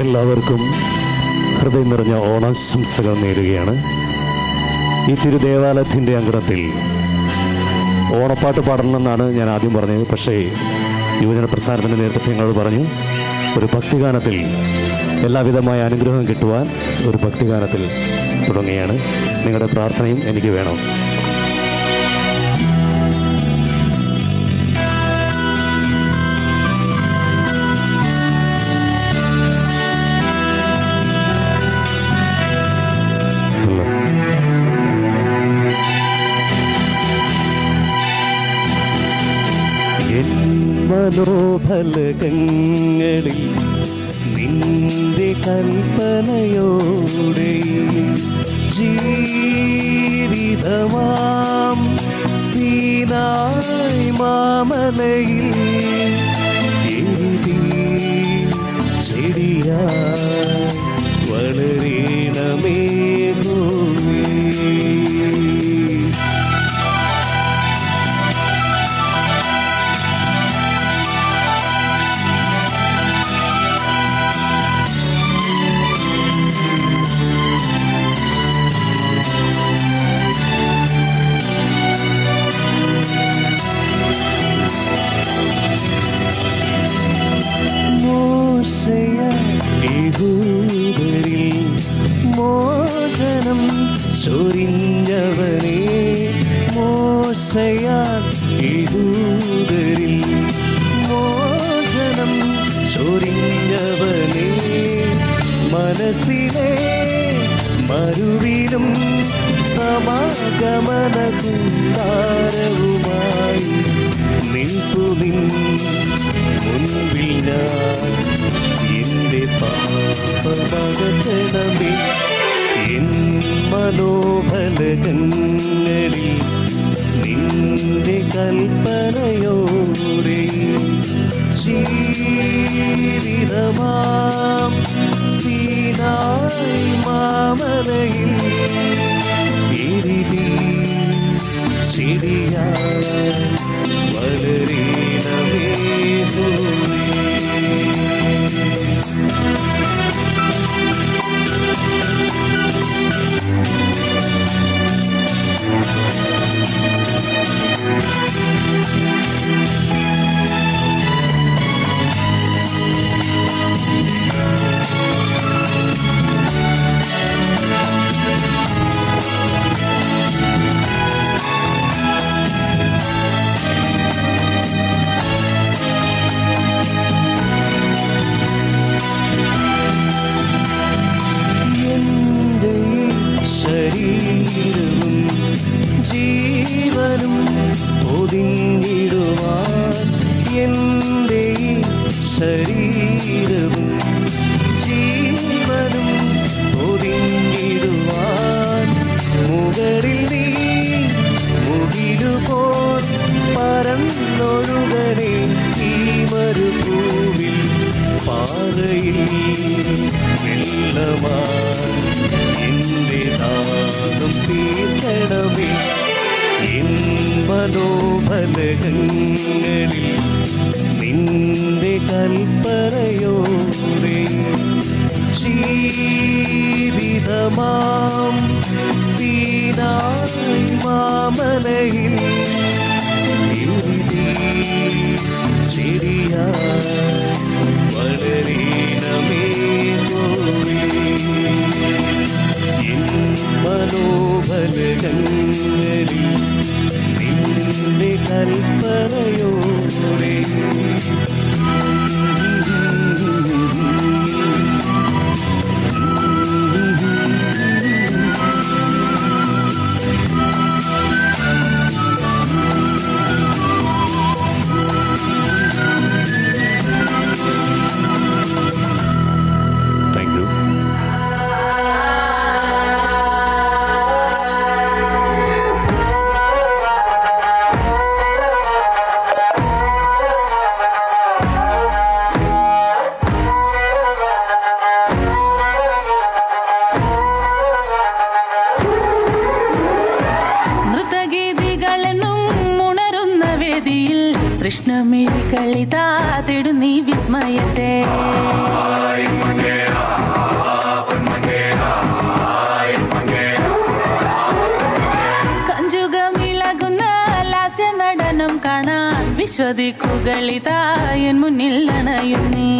[SPEAKER 12] എല്ലാവർക്കും ഹൃദയം നിറഞ്ഞ ഓണാശംസകൾ നേരുകയാണ്. ഈ തിരുദേവാലയത്തിൻ്റെ അങ്കണത്തിൽ ഓണപ്പാട്ട് പാടണമെന്നാണ് ഞാൻ ആദ്യം പറഞ്ഞത്. പക്ഷേ യുവജന പ്രസ്ഥാനത്തിൻ്റെ നേതൃത്വം ഞങ്ങൾ പറഞ്ഞു, ഒരു ഭക്തിഗാനത്തിൽ എല്ലാവിധമായ അനുഗ്രഹം കിട്ടുവാൻ ഒരു ഭക്തിഗാനത്തിൽ തുടങ്ങുകയാണ്. നിങ്ങളുടെ പ്രാർത്ഥനയും എനിക്ക് വേണം. മനോഫലകങ്ങളിൽ നിന്റെ കൽപ്പനയോടെ ജീവിതമാം സീനായ് മാമലയിൽ എഴുതി ചെടിയായി വളരണമേ ഭൂമി.
[SPEAKER 13] യഹൂദരിൽ മോചനം ചൊരിഞ്ഞവനെ മോശയാൽ യഹൂദരിൽ മോചനം ചൊരിഞ്ഞവനെ മനസ്സിലെ മരുവിലും സമാഗമന കൂടാരവുമായി നിൽപ്പുനിൻ മുൻപിൽ ഞാൻ എൻ്റെ പാപമകറ്റണമേ എൻ മനോബലകങ്ങളിൽ നിന്റെ കൽപ്പനയോടെ ജീവിതമാം സീനായി മാമലയിൽ എരിതി ചെടിയായി വളരണമേ ശരീരവും ജീവനും ഒതുങ്ങിടുവാൻ എൻ്റെ ശരീരവും ജീവനും ഒതുങ്ങിടുവാൻ മുകളിൽ നീ മുകിലുപോൽ പരന്നൊഴുകനെ ഈ മരുഭൂവിൽ പാറയിൽ വെള്ളമായി എൻ്റെ ദാനം തീർക്കണമേ എൻ മനോബലകങ്ങളിൽ നിന്റെ കൽപ്പനയോടെ ജീവിതമാം സീനായി മാമലയിൽ എഴുതി ചെടിയായി വളരണമേ മനോബലകങ്ങളിൽ നിന്റെ കൽപ്പനയോടെ
[SPEAKER 5] കൃഷ്ണമിഴികളിതാതിടുന്നീ വിസ്മയത്തെ കഞ്ചുകമിളകുന്ന ലാസ്യ നടനം കാണാൻ വിശ്വദിക്കുകളിതാ എൻ മുന്നിൽ അണയുന്നീ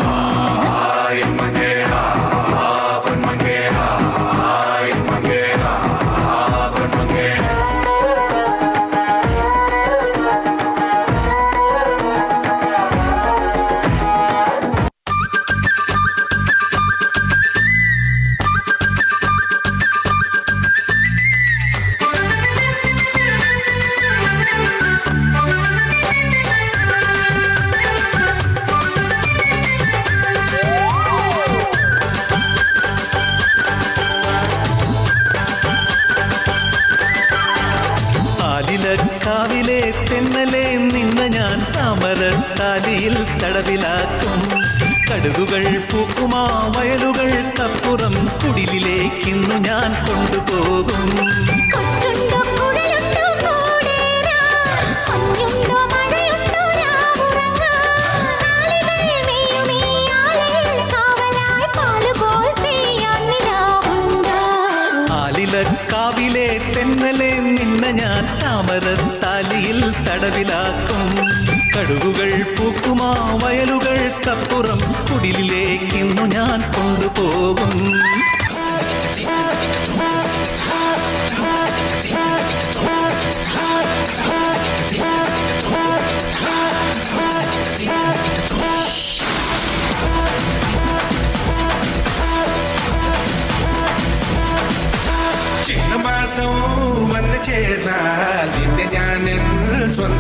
[SPEAKER 5] കാവിലെ തെന്നലെ നിന്ന ഞാൻ താമരത്താലിയിൽ തടവിലാക്കും കടുകുകൾ പൂക്കുമാ വയലുകൾക്കപ്പുറം കുടിലിലേക്കിന്നു ഞാൻ കൊണ്ടുപോകും കാവിലെ തെന്നലെ നിന്ന ഞാൻ താമരത്താലിയിൽ തടവിലാക്കും കടുകുകൾ പൂക്കുമാ വയലുകൾക്കപ്പുറം കുടിലിലേക്കിന്നു ഞാൻ കൊണ്ടുപോകും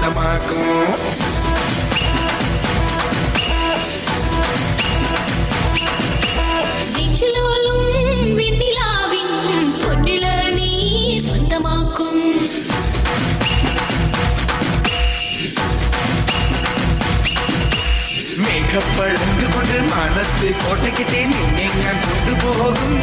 [SPEAKER 13] സ്വന്തമാക്കും. മേഘപ്പഴങ്ക് കൊണ്ട് മാനത്ത് കോട്ടയ്ക്കിട്ടേ നിന്നെ ഞാൻ കൊണ്ടുപോകും.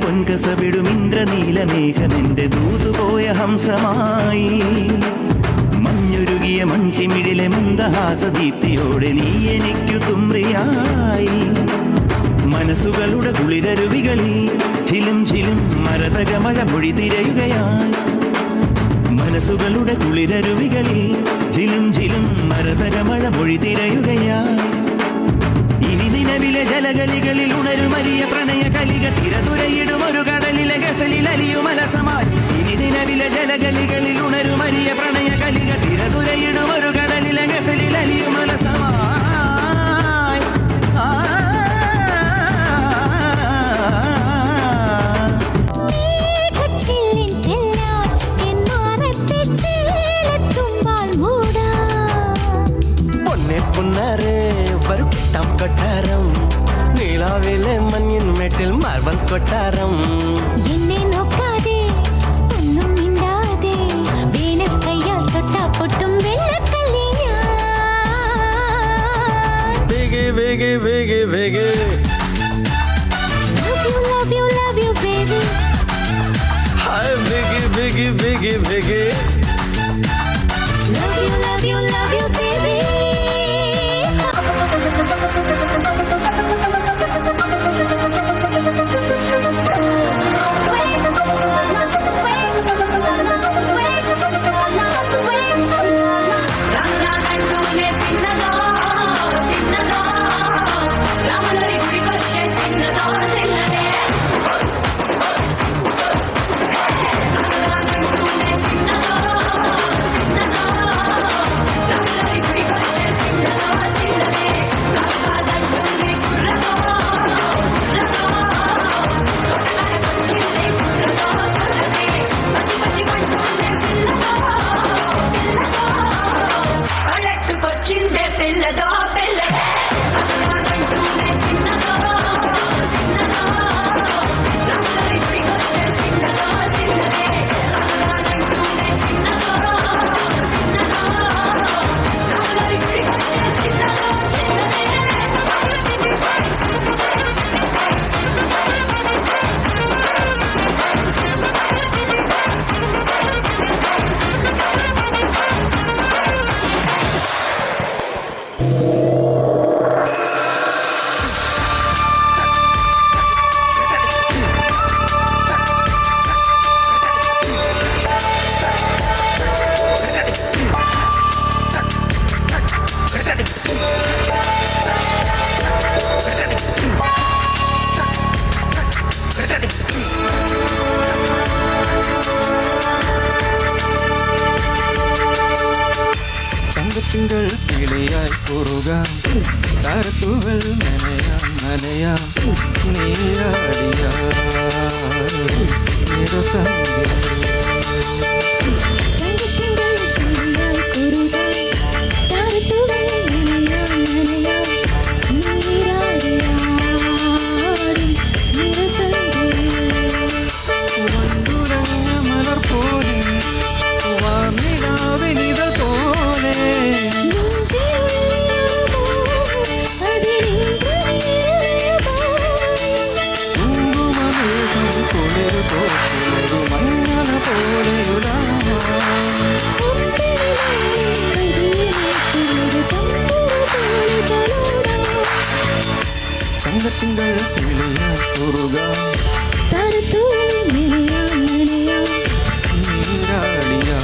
[SPEAKER 13] പൊൻകസവിടും ഇന്ദ്രനീലമേഘമെന്റെ ദൂതുപോയ ഹംസമായി മഞ്ഞുരുകിയ മൺചിമിഴിലെ മന്ദഹാസദീപ്തിയോടെ നീ എനിക്കു തുമ്രിയായി. മനസ്സുകളുടെ കുളിരരുവികളിൽ ചിലും ചിലും മരതക മഴ മൊഴി തിരയുകയായി. മനസ്സുകളുടെ കുളിരരുവികളിൽ ചിലും ചിലും മരതക മഴ മൊഴി തിരയുകയായി. ഇനി നിലവിലെ ജലഗലികളിൽ ഉണരുമരിയ പ്രണയ കലിക തിരതുരയിടും ഒരു കടലിലെ ഗസലിൽ അലിയുമലസമായി. ഇനി നിലവിലെ ജലഗലികളിൽ ഉണരുമരിയ പ്രണയ കലിക തിരതുരയിടും ഒരു കടലിലെ ഗസലിൽ അലിയുമലസമായി. കൊട്ടാരം നീളാവിലെ മഞ്ഞിൻ മേട്ടിൽ മാർബൽ കൊട്ടാരം.
[SPEAKER 14] എന്നെ നോക്കാതെ ഒന്നും മിണ്ടാതെ വേനൽ കയ്യാൽ തൊട്ടാ പൊട്ടും വെള്ളക്കല്ലി ഞാൻ.
[SPEAKER 13] ബേഗേ ബേഗേ ബേഗേ ബേഗേ
[SPEAKER 14] love you baby.
[SPEAKER 13] ഹായ് ബേഗേ ബേഗേ ബേഗേ ബേഗേ
[SPEAKER 14] love you baby.
[SPEAKER 13] തിങ്കൾ കിളിയായി കുറുകാം താരത്തുവൽ നനയാം നനയാം നീരാടിയാ മലർ പോലെ വാനിലാവിനിതൾ പോലെ മഞ്ഞ പോലെയുള്ള
[SPEAKER 5] തങ്കത്തിങ്കൾ കിളിയാ കുറുക നീരാടിയാ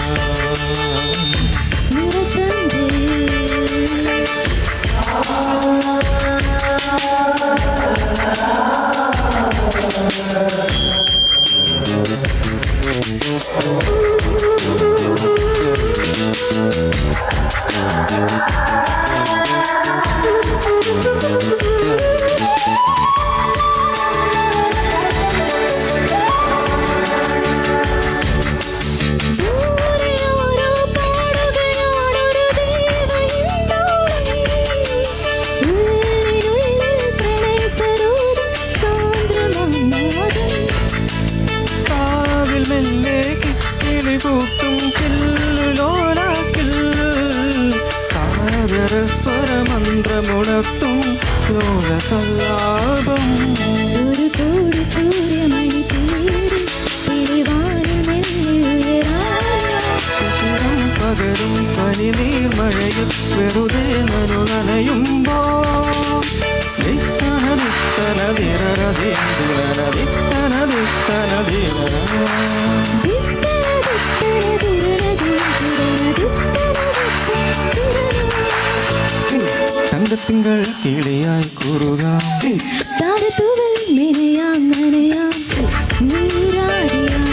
[SPEAKER 5] സ്വരമന്ത്രമുണർത്തും ലോകസല്ലാപം
[SPEAKER 14] ഒരു കോടി സൂര്യമണി തേടി
[SPEAKER 5] പകരും പനിനീർ മഴയിൽ വെറുതെ നനു നനയുമ്പോ തങ്കത്തിങ്കൾ കിളിയായി കുറുക
[SPEAKER 14] താരത്തുകൾ മെനയാം നനയാം നീരാടിയാടും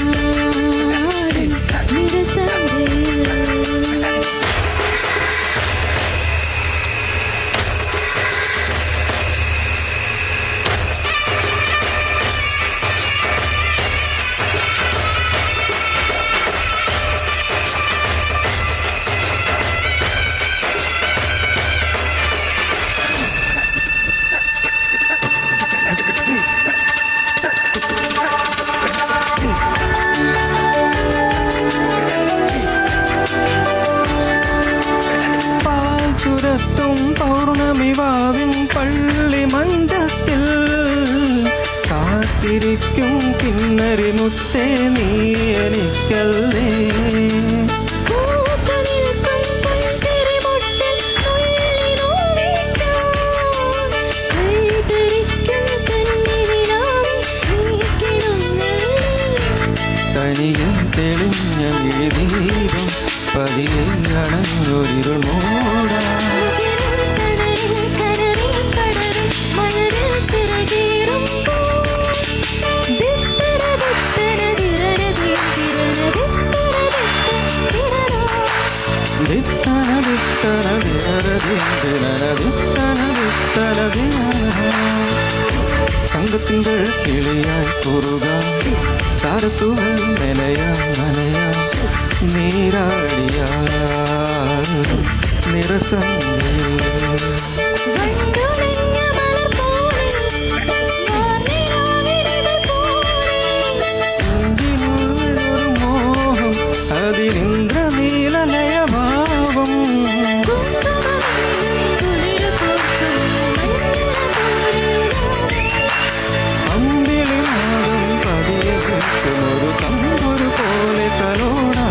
[SPEAKER 14] നിരസന്ധ്യയിൽ
[SPEAKER 5] പൗർണമിവാവിൻ പള്ളി മഞ്ചത്തിൽ കാത്തിരിക്കും കിന്നരി മുത്തേ നീ എനിക്കല്ലേ തനിയും തെളിഞ്ഞ വിഴിദീപം പതിയെ അണഞ്ഞൊരിരുൾ മൂട തങ്കത്തിങ്കൾ കിളിയായി കുറുക താരത്തുകൾ നനയാ നനയാ നീരാടിയാ നിരസന്ധ്യയിൽ മോഹം അതിരിന്ദ്രനീലലയഭാവം അമ്പിളിനാദം പതിയെ കേൾക്കുന്നൊരു തമ്പുരു പോലെ തലോടാ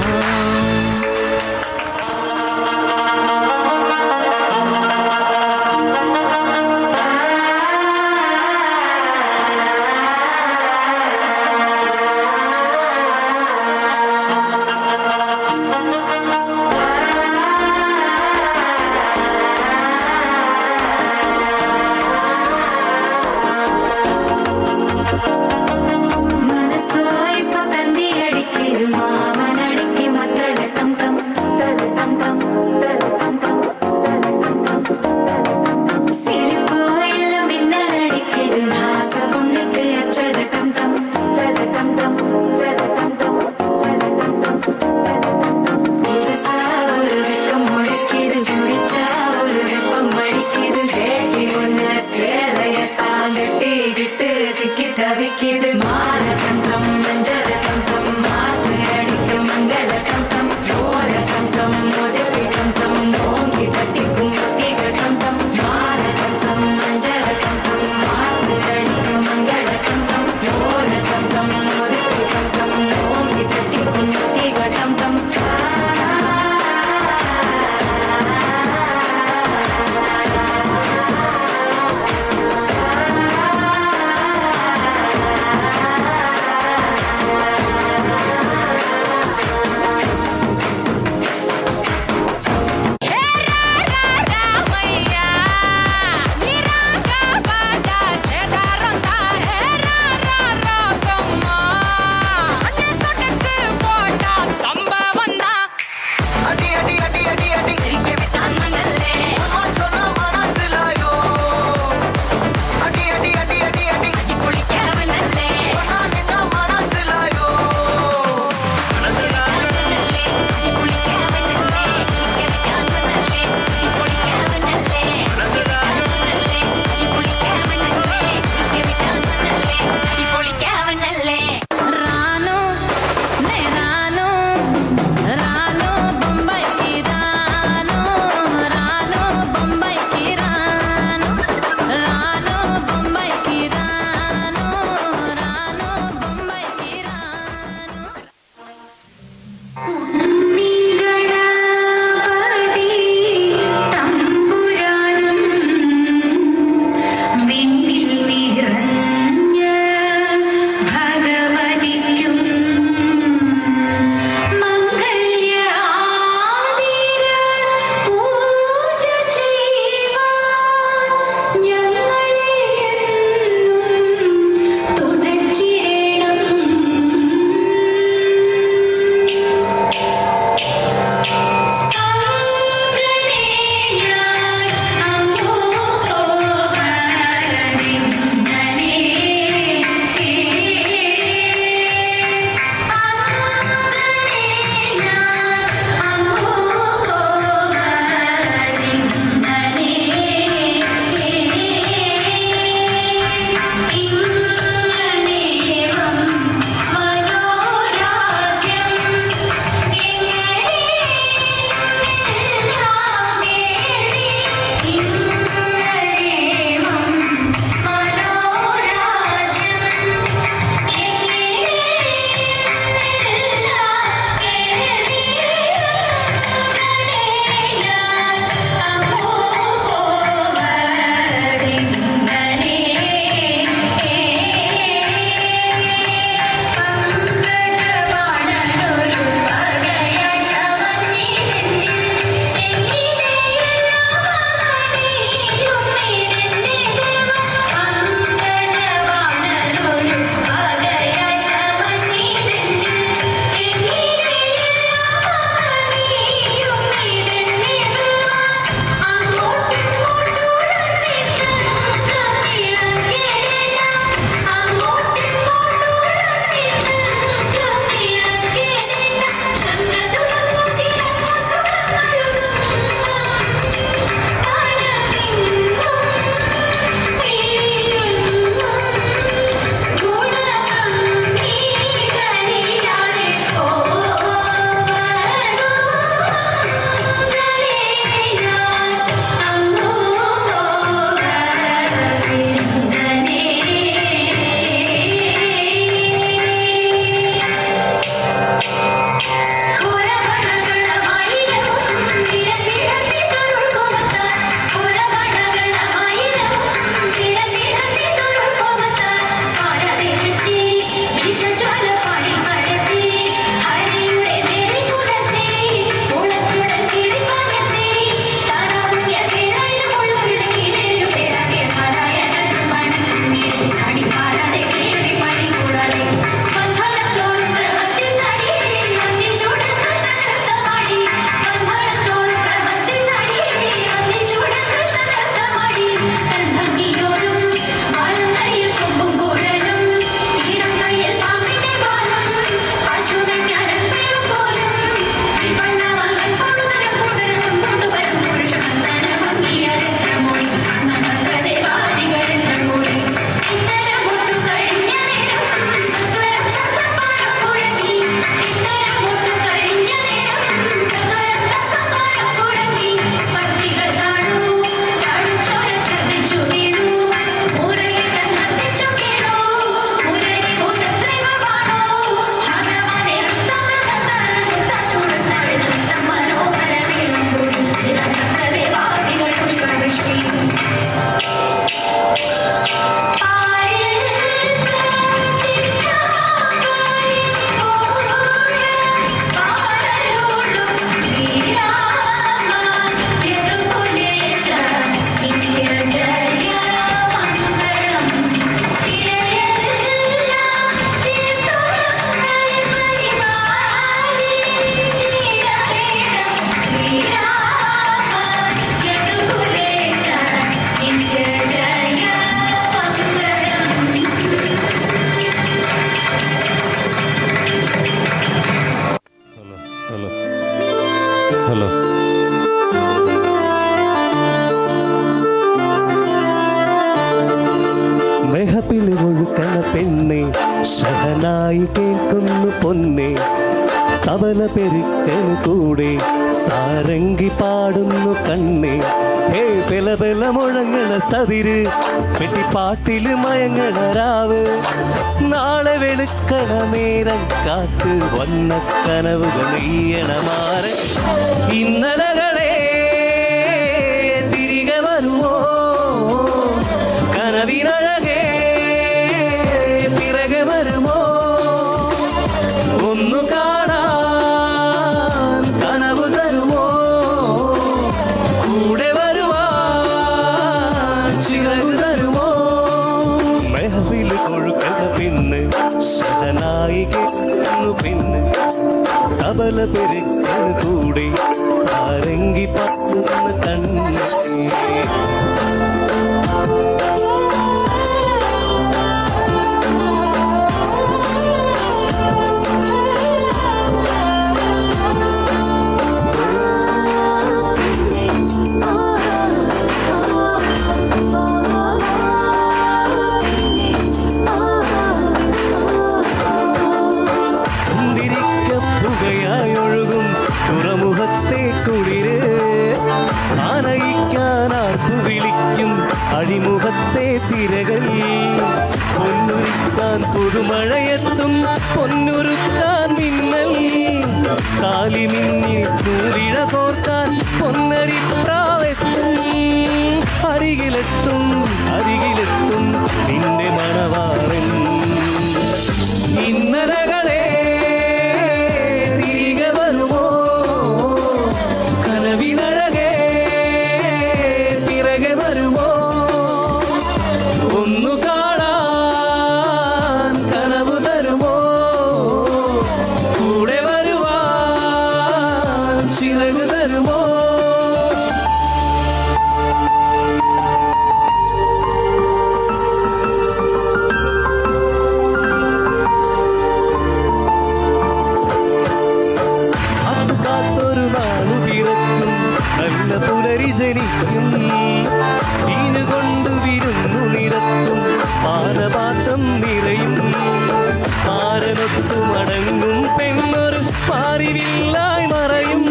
[SPEAKER 15] പെണ്ണെ ഷഹനായി കേൾക്കുന്നു പൊന്നെ തബല പെരുക്കന് കൂടെ സാരംഗി പാടുന്നു കണ്ണെ ഹേ പെല പെല മുഴങ്ങണ സതിര് പെട്ടിപ്പാട്ടില് മയങ്ങണ രാവ് നാളെ വെളുക്കണ നേരം കാത്ത് വന്ന കനവുകൾ നെയ്യണ മാറ് ഇന്നലകളെ തിരികെ വരുമോ കനവിനഴകേ പിറകെ വരുമോ ഒന്നു കാണാൻ കനവ് തരുമോ കൂടെ വരുവാൻ ചിറകു തരുമോ മെഹഫിൽ കൊഴുക്കണ പിന്ന് ഷഹനായി കേൾക്കുന്നു പിന്ന് തബല പെരുക്കണ കൂടെ സാരംഗി പാടുന്ന കണ്ണേ പുകയായൊഴുകും തുറമുഖത്തെ കുളിര് ആനയിക്കാൻ ആർപ്പു വിളിക്കും അഴിമുഖത്തെ തിരകൾ പൊന്നുരുക്കാൻ പുതുമഴയെത്തും പൊന്നുരുക്കാൻ മിന്നൽ കാലിമിന്നിൽ കൂലിഴ കോർക്കാൻ പൊന്നരിപ്രാവെത്തും അരികിലെത്തും അരികിലെത്തും നിന്റെ മണവാളൻ ഇന്നലകളെ ജനിക്കും ഈനുകൊണ്ടു വിരുന്നു നിരത്തും പാനപാത്രം നിറയും പാരനൊത്തു മടങ്ങും പെണ്ണൊരു പാരിവില്ലായി മറയും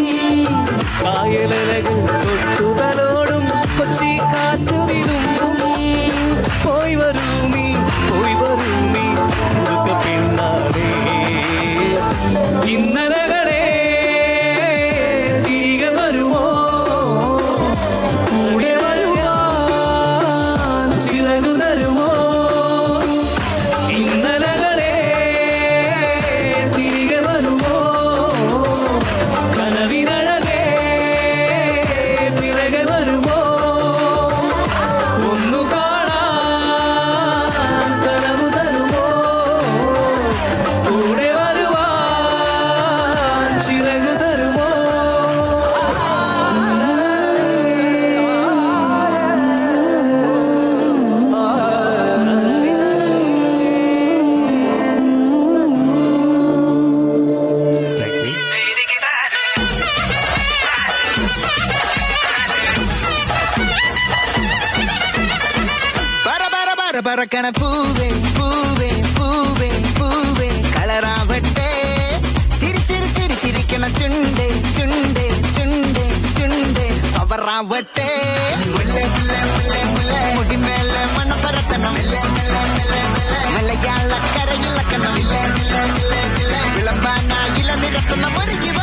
[SPEAKER 15] കായലരകൾ തൊട്ടുതലോടും കൊച്ചി കാറ്റു വിടുമ്പും പോയി വരൂ നീ മുറുക്ക പെണ്ണാടേ ഇന്നലകളെ തിരികെ വരുമോ
[SPEAKER 4] പറക്കണ പൂവേ പൂവേ പൂവേ പൂവേ കളറാവട്ടെ ചിരി ചിരി ചിരി ചിരിക്കണ ചുണ്ടേ ചുണ്ടേ ചുണ്ടേ ചുണ്ടേ പവറാവട്ടെ മുല്ലേ മുല്ലേ മുല്ലേ മുല്ലേ മുടിമേലെ മണ്ണ പരത്തണം മലയാളക്കരയിലക്കണം വിളമ്പാനായില നിരത്തുന്ന ഒരു ജീവ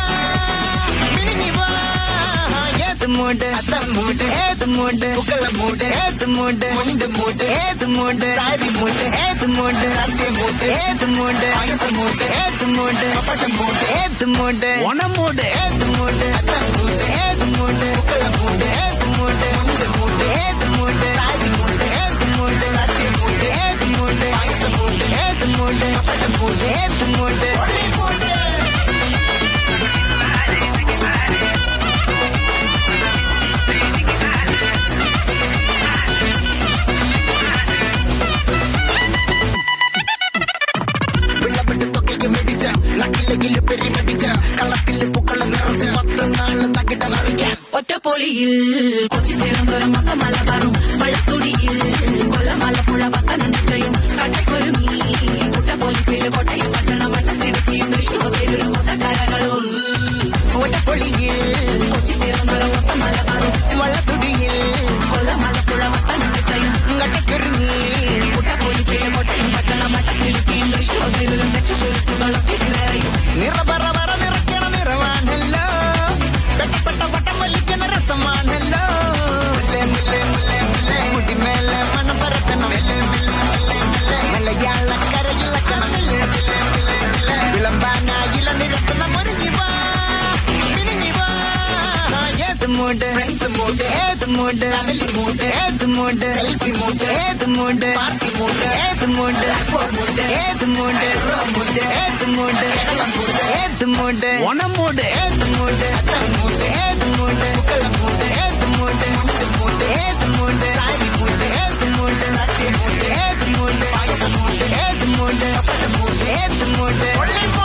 [SPEAKER 4] മൂട് അത്തം മൂട് ഏത് മൂട് പുക്കള മൂട് ഏത് മൂട് മുണ്ട് മൂട് ഏത് മൂട് സാരി മൂട് ഏത് മൂട് സദ്യ മൂട് ഏത് മൂട് പായസ മൂട് ഏത് മൂട് പപ്പടം മൂട് ഏത് മൂട് ഓണം മൂട് ഏത് മൂട് അത്തം മൂട് ഏത് മൂട് പുക്കള മൂട് ഏത് മൂട് മുണ്ട് മൂട് ഏത് മൂട് സാരി മൂട് ഏത് മൂട് സദ്യ മൂട് ഏത് മൂട് പായസ മൂട് ഏത് മൂട് പപ്പടം മൂട് ഏത് മൂട്
[SPEAKER 14] ഒറ്റപ്പൊളിയിൽ Kochi Thiruvananthapuram മലബാറും പഴത്തുടിയിൽ Kollam Alappuzha പത്തനംതിട്ടയും കട്ടക്കൊരുങ്ങി
[SPEAKER 4] mood, friends mood, ഏത് mood, family mood, ഏത് mood, selfie mood, ഏത് mood, party mood, ഏത് mood, sport mood, ഏത് mood, room mood, ഏത് mood, കേരളം mood, ഏത് mood, ഓണം mood, ഏത് mood, അത്തം mood, ഏത് mood, പൂക്കളം mood, ഏത് mood, മുണ്ട് mood, ഏത് mood, സാരി mood, ഏത് mood, സദ്യ mood, ഏത് mood, പായസം mood, ഏത് mood, പപ്പടം mood, ഏത് mood, ഒള്ളി mood.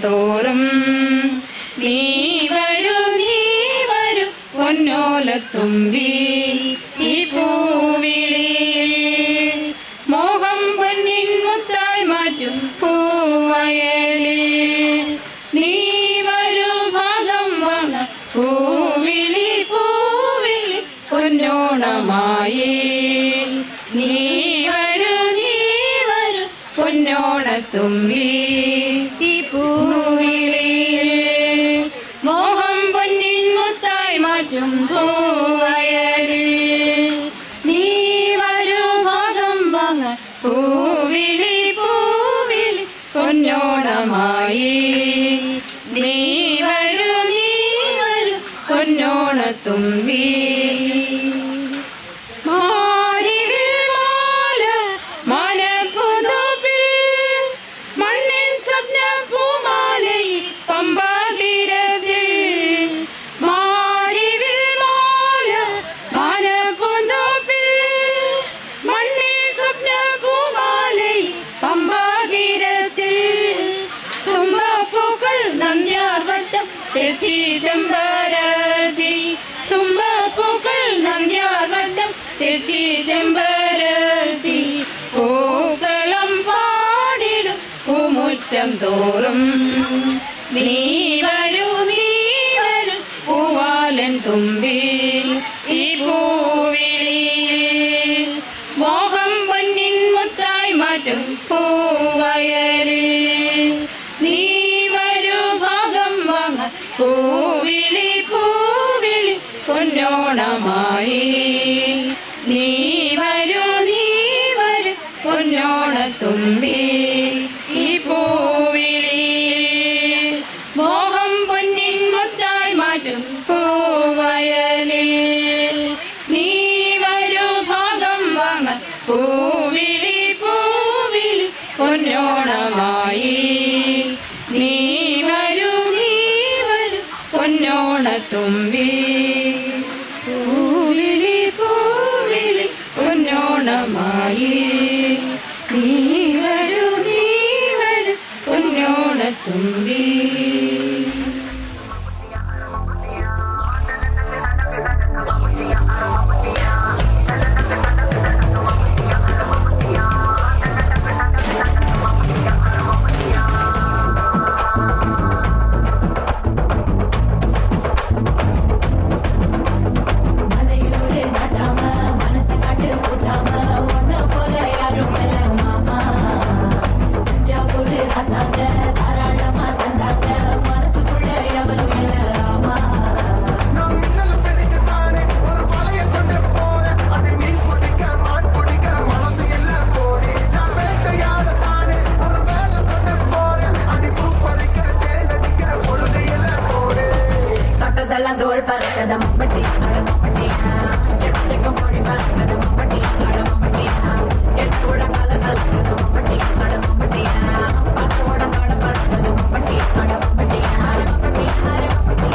[SPEAKER 9] തോറും നീ വരൂ പൊന്നോലത്തുമ്പി ഈ പൂവിളിയിൽ മോഹം പൊന്നിൻ മുത്തായി മാറ്റും പൂവയലിൽ നീ വരൂ ഭാഗം വാങ്ങ പൂവിളി പൊന്നോണമായി നീ വരൂ പൊന്നോണത്തുമ്പി ഈ പൂവിളിയിൽ മോഹം പൊന്നിൻ മുത്തായി മാറ്റും പൂവയലിൽ നീ വരൂ ഭാഗം വാങ്ങ പൂവിളി പൊന്നോണമായി നീ വരൂ പൊന്നോണത്തുമ്പി ചെമ്പരത്തി തുമ്പപ്പൂക്കൾ നന്ദ്യാർവട്ടം തെച്ചി ചെമ്പരത്തി പൂക്കളം പാടിടും പൂമുറ്റം തോറും നീ വരൂ പൂവാലൻ തുമ്പി ഈ പൂവിളിയിൽ മോഹം പൊന്നിൻ മുത്തായി മാറ്റും പൂവയലിൽ നീ വരൂ ഭാഗം വാങ്ങാൻ പൂവിളി പൊന്നോണമായി നീ വരൂ പൊന്നോണത്തുമ്പി ഈ പൂവിളിയിൽ മോഹം പൊന്നിൻ മുത്തായി മാറ്റും പൂവയലിൽ നീ വരൂ ഭാഗം വാങ്ങാൻ പൂവിളി പൊന്നോണമായി നീ വരൂ പൊന്നോണത്തുമ്പി പൂവിളി പൊന്നോണമായി നീ വരൂ പൊന്നോണത്തുമ്പി.
[SPEAKER 16] தோல் பறக்கத மம்பட்டி அழமம்பட்டி எட்டுக்கும் மொழி பறக்கத மம்பட்டி அழமம்பட்டி எட்டோட கல கலக்கத மம்பட்டி அழமம்பட்டி பத்தோட பாட பறக்கத மம்பட்டி அழமம்பட்டி அழமம்பட்டி அழமம்பட்டி.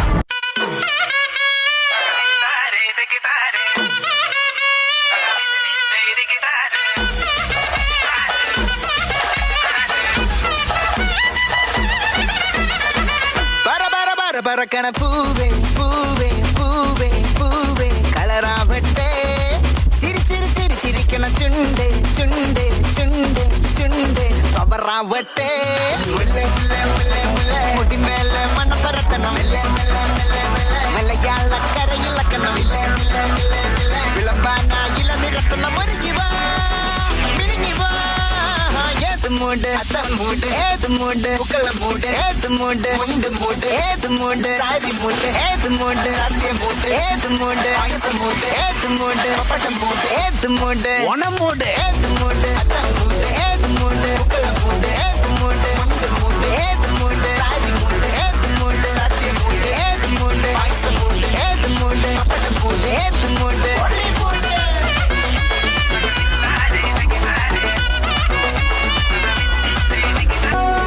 [SPEAKER 4] பறக்கண பூவே பூவே பூவே பூவே കളറാവട്ടെ ചിരി ചിരി ചിരി ചിരിക്കണ ചുണ്ടേ ചുണ്ടേ ചുണ്ടേ ചുണ്ടേ പവറാവട്ടെ മുല്ലേ മുല്ലേ മുല്ലേ മുല്ലേ മുടിമേലെ മണ്ണ പരത്തണം മെല്ലെ മെല്ലെ മെല്ലെ മെല്ലെ മലയാളക്കരയിളക്കണം ഇല്ലേ ഇല്ലേ ഇല്ലേ ഇല്ലേ വിളമ്പാനായില നിരത്തണം ഒരു ജീവ പിരിഞ്ഞു വാ ഏത് മൂട് അത്തം മൂട് ഏത് മൂട് പൂക്കള മൂട് ഏത് മൂട് മുണ്ട് മൂട് ഏത് മൂട് സാരി മൂട് ഏത് മൂട് സദ്യ മൂട് ഏത് മൂട് പായസം മൂട് ഏത് മൂട് പപ്പടം മൂട് ഏത് മൂട് ഓണം മൂട് ഏത് മൂട് അത്തം മൂട് ഏത് മൂട് പൂക്കള മൂട് ഏത് മൂട് മുണ്ട് മൂട് ഏത് മൂട് സാരി മൂട് ഏത് മൂട് സദ്യ മൂട് ഏത് മൂട് പായസം മൂട് ഏത് മൂട് പപ്പടം മൂട് ഏത് മൂട്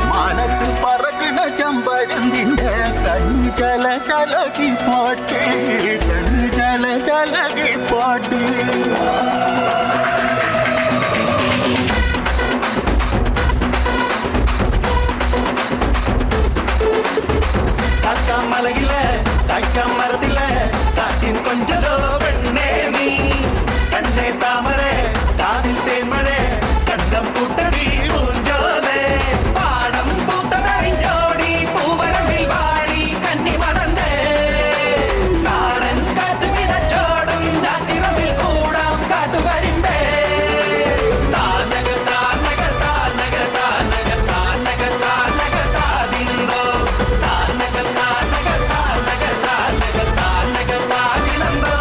[SPEAKER 13] മാനത്ത് പറക്കണ ചമ്പരന്തിന്റെ കണ്ണു ചല ചലകി പാട്ട് കണ്ണു ചല ചലകി പാട്ട് കാക്കാമലയിലെ കാക്കാമരത്തിലെ കാറ്റിൻ കൊഞ്ചലോ പെണ്ണേ നീ കണ്ണേ താമരെ കാതിൽ തേന്മഴേ കണ്ടം കൂട്ടടി ഊഞ്ചോലേ പാടം പൂത്തതറിഞ്ഞോടി പൂവരമ്പിൽ വാടി കന്നി മടന്നേ കാടൻ കാറ്റു വിതച്ചോടും ജാതിറമ്പിൽ കൂടാം കാട്ടുകരിമ്പേ താനകർ താനകർ താനകർ താനകർ താനകർ താനകർ താതിരുന്നോ താനകർ താനകർ താനകർ താനകർ താനകർ താതിരുന്നോ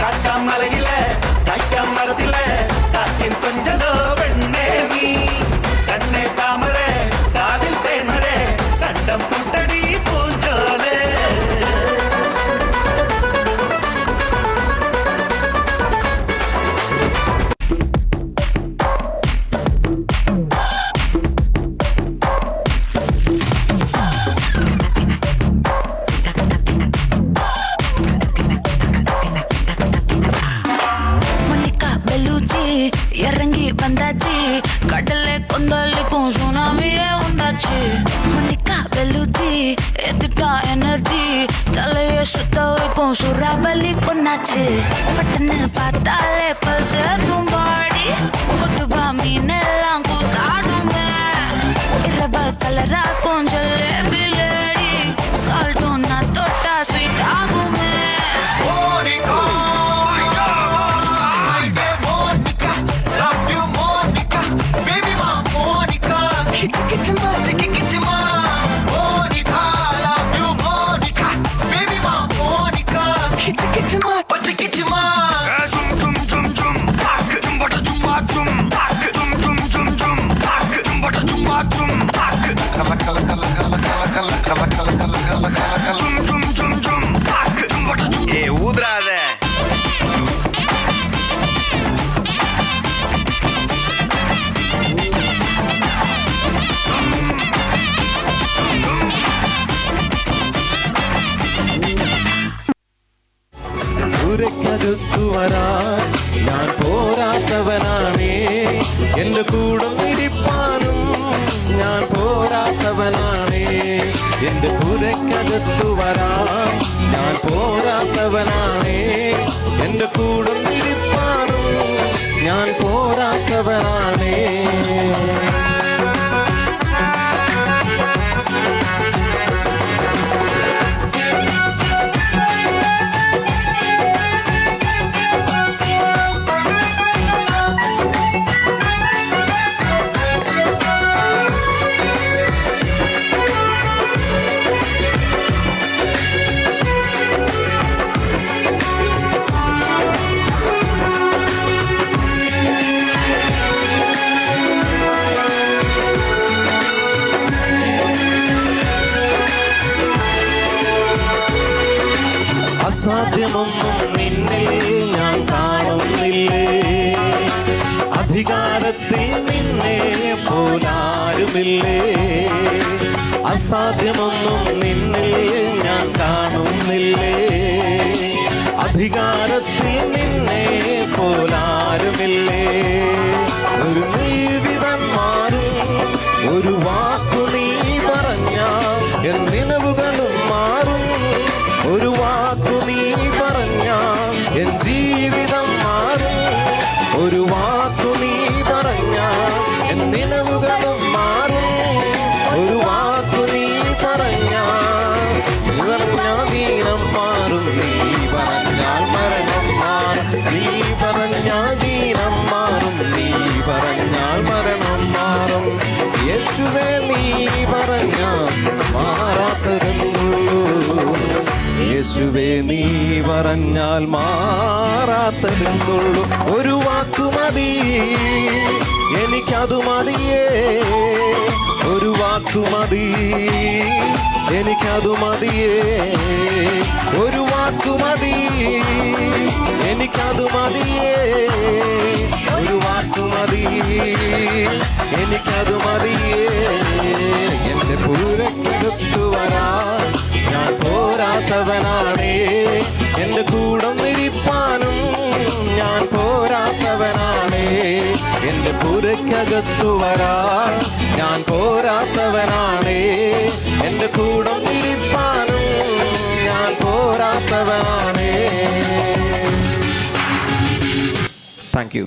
[SPEAKER 13] കാക്കാമലയിലെ കാക്കാമരത്തിലെ കാറ്റിൻ കൊഞ്ചലോ പെണ്ണേ നീ കണ്ണേ താമരെ കാതിൽ തേന്മഴേ കണ്ടം പുട്ടടി പൂഞ്ചോലേ
[SPEAKER 14] மன்னிக்கா பெல்லூச்சி இறங்கி வந்தாச்சு கடல்ல கொந்தளிக்கும் சுனாமியே உண்டாச்சு மன்னிக்கா veluti e ti da energy. Dale eso te voy con su rabali ponache. Patne patale pase tum body. Kutba mine langu tadu me. Iraba kalara con jalebi lady. Salto na tota sweet agu me.
[SPEAKER 4] Monica, Monica, love you Monica, baby ma Monica, kichima, kichima, Monica, love you Monica, baby ma Monica, kichima, kichima. Zum zum zum zum, tak, zum bata zum zum, tak, zum zum zum zum, tak, zum bata zum tak, kala kala kala kala kala kala kala kala kala kala, zum zum zum zum, tak, zum bata zum. Udrade.
[SPEAKER 5] വരാൻ ഞാൻ പോരാത്തവനാണേ എൻ്റെ കൂടെ ഇരിപ്പാനും ഞാൻ പോരാത്തവനാണേ എൻ്റെ പുരക്കകത്തു വരാൻ ഞാൻ പോരാത്തവനാണേ എൻ്റെ കൂടെ ഇരിപ്പാനും ഞാൻ പോരാത്തവനാണേ അസാധ്യമൊന്നും നിന്നിൽ ഞാൻ കാണുന്നില്ലേ അധികാരത്തിൽ നിന്നെ പോലാരുമില്ലേ അസാധ്യമൊന്നും നിന്നിൽ ഞാൻ കാണുന്നില്ലേ അധികാരത്തിൽ നിന്നെ പോലാരുമില്ലേ ഒരു ജീവിതം മാറും ഒരു വാക്കു നീ പറഞ്ഞാൽ എൻ നിലവുകളും മാറും ഒരു വാക്കു നീ പറഞ്ഞാൽ എൻ ജീവിതം മാറും ഒരു വാക്കു നീ പറഞ്ഞാൽ എൻ നിലവുകളും മാറും ഒരു വാക്കു നീ പറഞ്ഞാൽ ദീനം മാറും നീ പറഞ്ഞാൽ മരണം മാറും നീ പറഞ്ഞാൽ ദീനം മാറും നീ പറഞ്ഞാൽ മരണം മാറും യേശുവേ നീ പറഞ്ഞാൽ മാറാത്തതെന്നുള്ളൂ യേശുവേ നീ പറഞ്ഞാൽ മാറാത്തതെന്നുള്ളൂ ഒരു വാക്കുമതി എനിക്കതു മതിയേ ഒരു വാക്കുമതി എനിക്കതു മതിയേ ഒരു വാക്കുമതി എനിക്കതു മതിയേ ഒരു വാക്കുമതി എനിക്കതു മതിയേ എന്റെ പൂരക്കകത്തു വരാൻ ഞാൻ പോരാത്തവനാണേ എൻ്റെ കൂടെ ഇരിപ്പാനും ഞാൻ പോരാത്തവനാണേ എൻ്റെ പുരക്കകത്തു വരാൻ ഞാൻ പോരാത്തവനാണേ എൻ്റെ കൂടെ ഇരിപ്പാനും ഞാൻ പോരാത്തവനാണേ താങ്ക് യു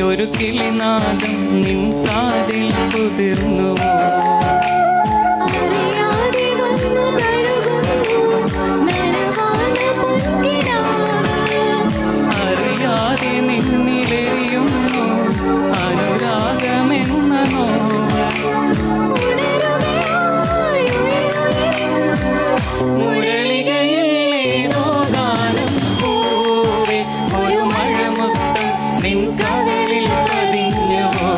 [SPEAKER 15] ഒരു കിളിനാദം നിൻ കാതിൽ കുതിർന്നുവോ അറിയാതെ നിന്നിലെറിയുന്നു അനുരാഗമെന്ന മുരളികയിലേതോ ഗാനം പൂവേ ഒരു മഴമുത്തം നിൻ കവിളിൽ പതിഞ്ഞുവോ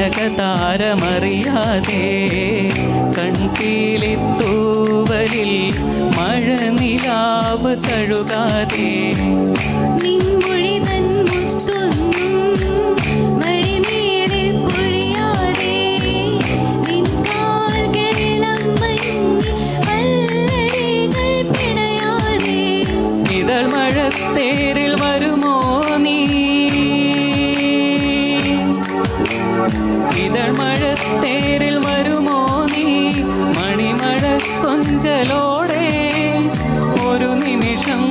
[SPEAKER 15] താരകതാരമറിയാതെ കൺപീലിത്തൂവലിൽ മഴ നിലാവ് തഴുകാതെ
[SPEAKER 14] നിൻമൊഴിതൻ മുത്തൊന്നും മഴനീരെ പൊഴിയാതെ നിൻ കാൽകളിളം മഞ്ഞിൽ വല്ലരികൾ പിണയാതെ
[SPEAKER 15] ഇതൾ മഴത്തേരിൽ വരുമോ നീ ഇതൾ മഴത്തേരിൽ വരുമോ നീ മണിമഴ കൊഞ്ചലോടെ ഒരു നിമിഷം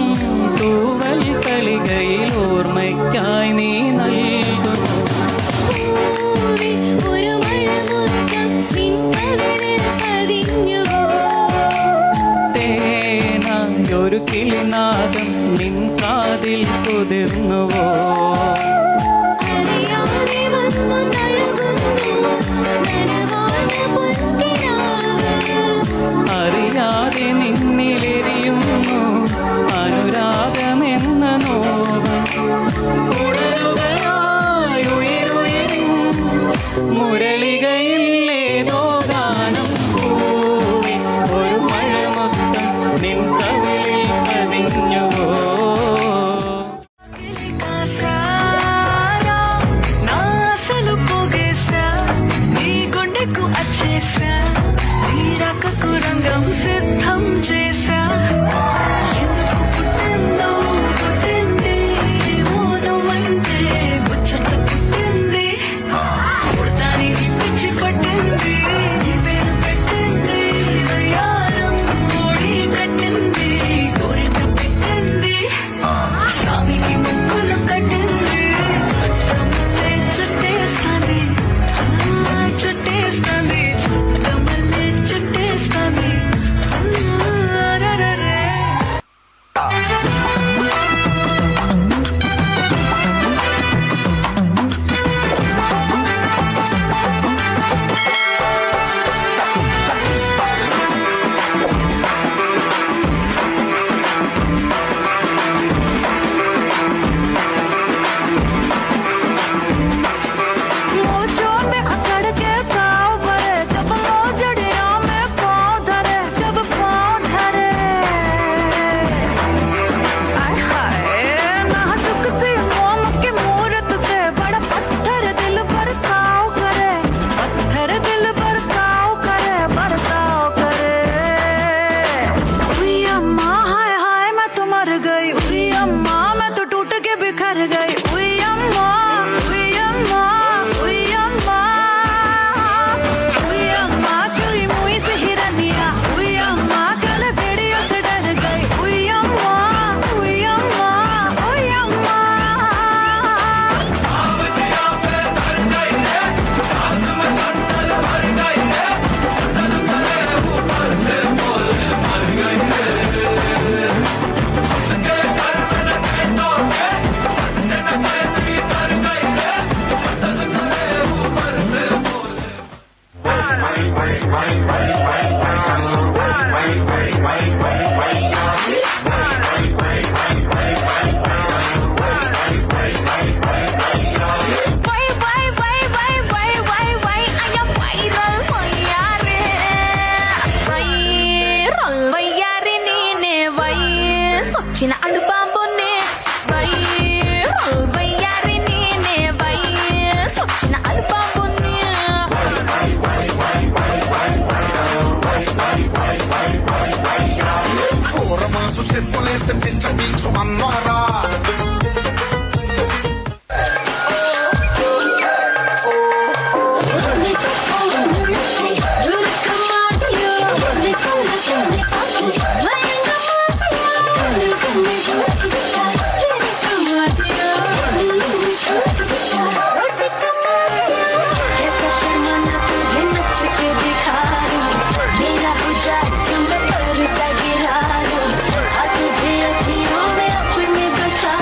[SPEAKER 15] തൂവൽ കളികയിൽ ഓർമ്മയ്ക്കായി നീ നൽകുന്നു
[SPEAKER 14] പൂവി ഒരു മഴമുത്തം നിൻ കവിളിൽ പതിഞ്ഞുവോ
[SPEAKER 15] തേനായൊരു കിളിനാദം നിൻ കാതിൽ കുതിർന്നുവോ
[SPEAKER 14] അറിയാതെ വന്നു തഴുകുന്നു നനവാന പൊൻകിനാവ്
[SPEAKER 15] അറിയാതെ നിന്നിലെരിയുന്നു അനുരാഗമെന്ന നോവ് ഉണരുകയായി ഉയരുയരും മുരളികയില്ലേതോ ഗാനം പൂവി ഒരു മഴമൊത്തം നിൻ കവിളിൽ പതിഞ്ഞുവോ
[SPEAKER 14] నా అసలు పోగేశా నీ గుండెకు అచ్చేసా నీ రాకకు రంగం సిద్ధం చేశా ఎందుకు పుట్టిందో పుట్టింది మౌనమంటే ముచ్చట పుట్టింది పుడతాని పిచ్చి పట్టింది నీ పేరు పెట్టింది వయ్యారం ఓడి కట్టింది కోరిక పెట్టింది స్వామికి ముక్కులు కట్టింది చుట్టమల్లే చుట్టేస్తాంది చుట్టేస్తాంది చుట్టమల్లే చుట్టేస్తాంది రరరే मोजों में अकड़ के पाँव भरे जब मोजड़ियों में पाँव धरे जब पाँव धरे आय हाय नाजुक सी मोम की मूरत से बड़ा पत्थर दिल पर ताव करे पत्थर दिल पर ताव करे बरताव करे उई अम्मा हाय हाय मैं तो मर गई उई अम्मा मैं तो टूट के बिखर गई उई अम्मा उई अम्मा उई अम्मा उई अम्मा चुरी मुई से हिरनिया उई अम्मा कल भेड़ियों से डर गई उई अम्मा उई अम्मा उई अम्मा Why, I am viral, vayare. Viral, vayare neene, sochina andu bambone. Viral, vayare neene, sochina andu bambone.
[SPEAKER 13] Forma su step con le step in ciambin su mannara.
[SPEAKER 14] कैसा शर्माना तुझे नच के दिखा दूं मेरा बुझा चुंबक पर गिरा दूं तुझे अखियों में अपने बसा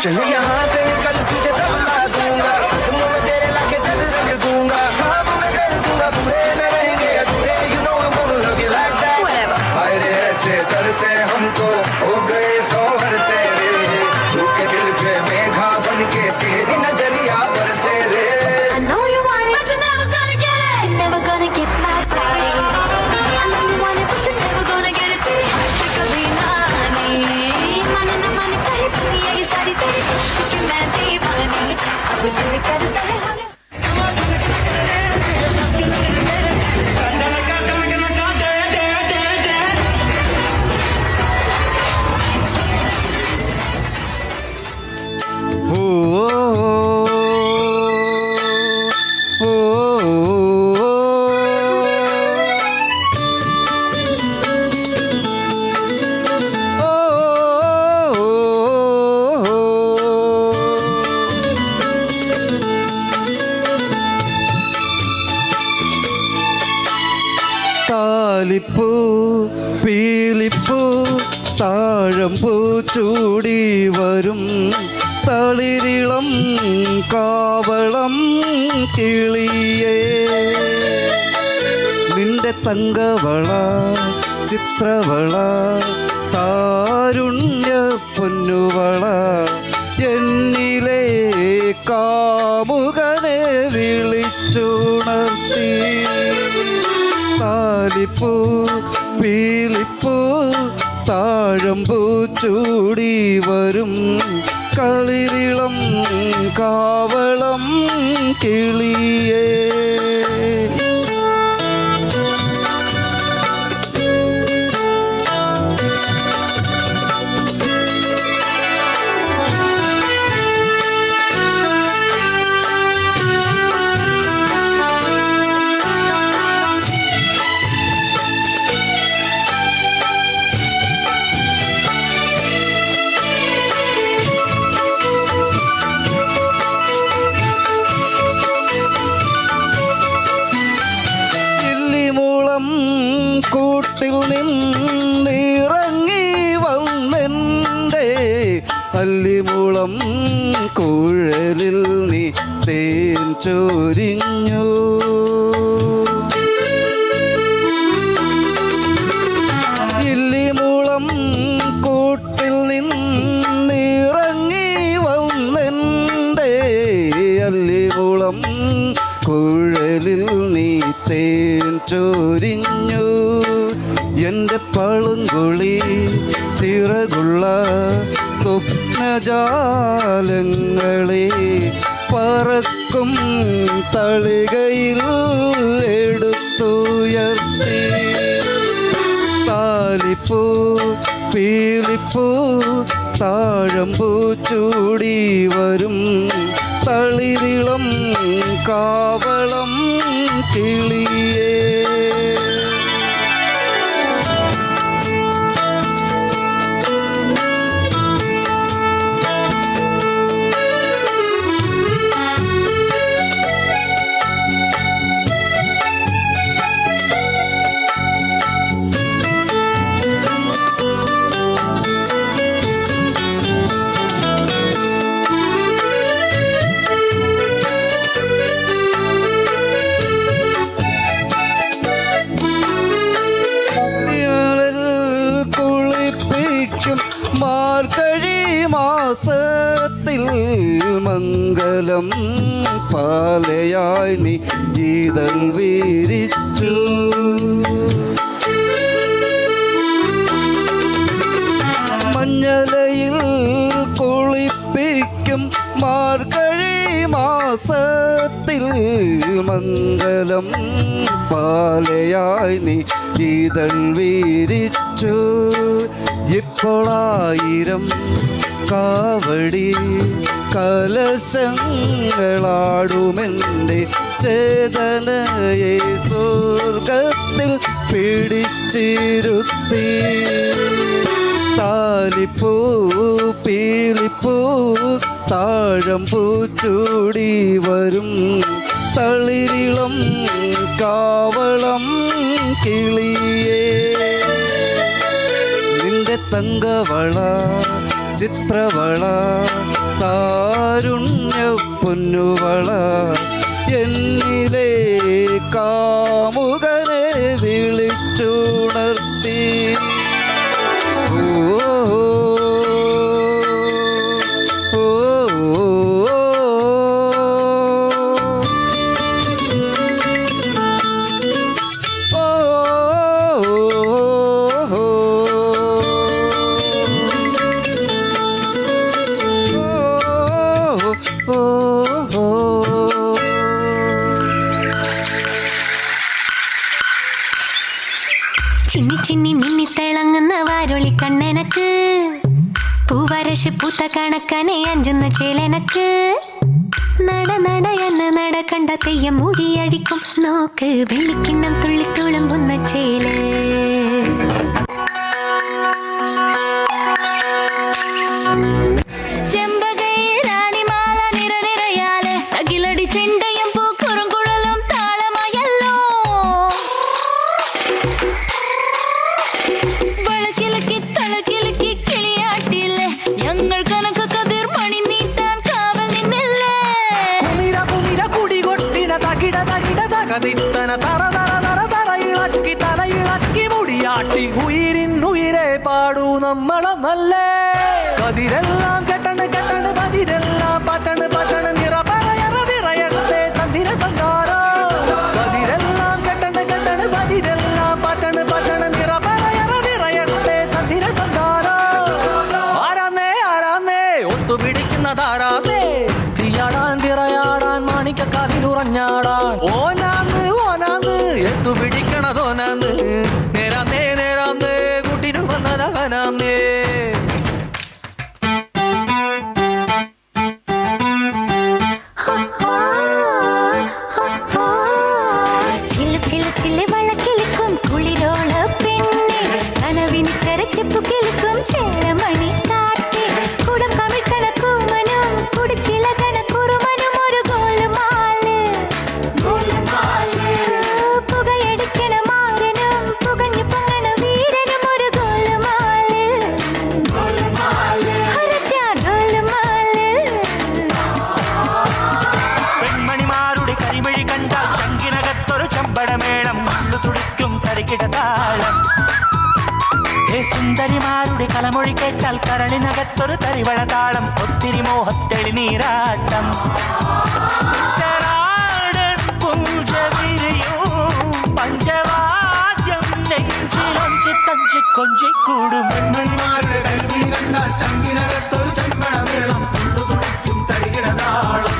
[SPEAKER 4] चल यहाँ से निकल तुझे सब ला दूंगा तुम मैं तेरे लाके चल रख दूंगा ख्वाब में कर दूंगा बुरे न रहेंगे अधूरे you know I'm gonna love you like that अरे ऐसे तरसे हमको हो गए सोहर से रे सूखे दिल पे मेघा बन के तेरी नजरिया बरसे रे
[SPEAKER 14] I know you want it, but you're never gonna get it. Never gonna get my body. I know you want it, but you're never gonna get it. कभी ना नहीं माने ना माने चाहे दुनिया की सारी तेरी क्योंकि मैं दीवानी अब दिल करता है
[SPEAKER 17] താലിപ്പൂ പീലിപ്പൂ താഴമ്പൂ ചൂടി വരും തളിരിളം കാവളം കിളിയേ നിന്റെ തങ്കവള ചിത്രവള താരുണ്യ പൊന്നുവള എന്നിലെ കാമുകനെ വിളിച്ചുണർത്തി താലിപ്പൂ പീലിപ്പൂ താഴമ്പൂ ചൂടി വരും കളിരിളം കാവളം കിളിയേ കൂട്ടിൽ നിന്നിറങ്ങി വന്നെൻ്റെ അല്ലിമുളം കുഴലിൽ നീ തേൻ ചൊരിഞ്ഞു ഇല്ലിമുളം കൂട്ടിൽ നിന്നിറങ്ങി വന്നെൻ്റെ അല്ലിമുളം കുഴലിൽ നീ തേൻ ചൊരിഞ്ഞു എൻ്റെ പളുങ്കുളി ചിറകുള്ള സ്വപ്നജാലങ്ങളെ പറക്കും തളികയിൽ എടുത്തുയർത്തി താലിപ്പൂ പീലിപ്പൂ താഴമ്പൂ ചൂടി വരും തളിരിളം കാവളം കിളിയേ മാർഗഴി മാസത്തിൽ മംഗലം പാലയായി നീ ഗീതൾ വീരിച്ചു മഞ്ഞലയിൽ കുളിപ്പിക്കും മാർഗഴി മാസത്തിൽ മംഗലം പാലയായി നീ ഗീതൾ വീരിച്ചു ഇപ്പോളായിരം കാവടി കലശങ്ങളാടുമെൻ്റെ ചേതനയെ സ്വർഗത്തിൽ പിടിച്ചിരുത്തി താലിപ്പൂ പീലിപ്പൂ താഴമ്പൂ ചൂടി വരും തളിരിളം കാവളം കിളിയേ നിന്റെ തങ്കവള ചിത്രവള പൊന്നുവള എന്നിലെ കാമുകനെ വിളിച്ചുണർത്തി.
[SPEAKER 18] ചിന്നി ചിന്നി മിന്നി തിളങ്ങുന്ന വാരൊളി കണ്ണെനക്ക് പൂവരശ് പൂത്ത കണക്കനെ അഞ്ചുന്ന ചേലനക്ക് നട നട എന്ന നട കണ്ട തെയ്യം മുടിയടിക്കും നോക്ക് വെള്ളിക്കിണ്ണം തുള്ളി തുളുമ്പുന്ന ചേല്.
[SPEAKER 15] ഇളക്കി തലയിളക്കി മുടിയാട്ടി ഉയിരിന്നുയിരെ പാടൂ നമ്മളെ നല്ല കതിരെല്ലാം കെട്ടണ് കെട്ടണ് പതിരെല്ലാം പട്ടണ് പട്ടണ് നിറ പറയറതിറയത്തെ തന്തിര തന്നാരോ കതിരെല്ലാം കെട്ടണ് കെട്ടണ് പതിരെല്ലാം പട്ടണ് പട്ടണ് നിറ പറയറതിറയത്തെ തന്തിര തന്നാരോ. ആരാന്നേ ആരാന്നേ ഒത്തുപിടിക്കുന്നതാരാന്നേ തീയാടാൻ തിറയാടാൻ മാണിക്കക്കാതിലുറഞ്ഞാടാൻ ഓനാന്ന് ഓനാന്ന് എത്തു പിടിക്കണതോനാന്ന് നേരാന്നേ നേരാന്നേ കുട്ടിനു വന്നവനാന്നേ. സുന്ദരിമാരുടെ കലമൊഴി കേട്ടാൽ കരളിനകത്തൊരു തരിവള താളം ഒത്തിരി മോഹത്തെളി നീരാട്ടം പഞ്ചവാദ്യം നെഞ്ചിലഞ്ചി തഞ്ചി കൊഞ്ചിക്കൂടും ചങ്കിനകത്തൊരു ചെമ്പടമേളം തരികിട താളം.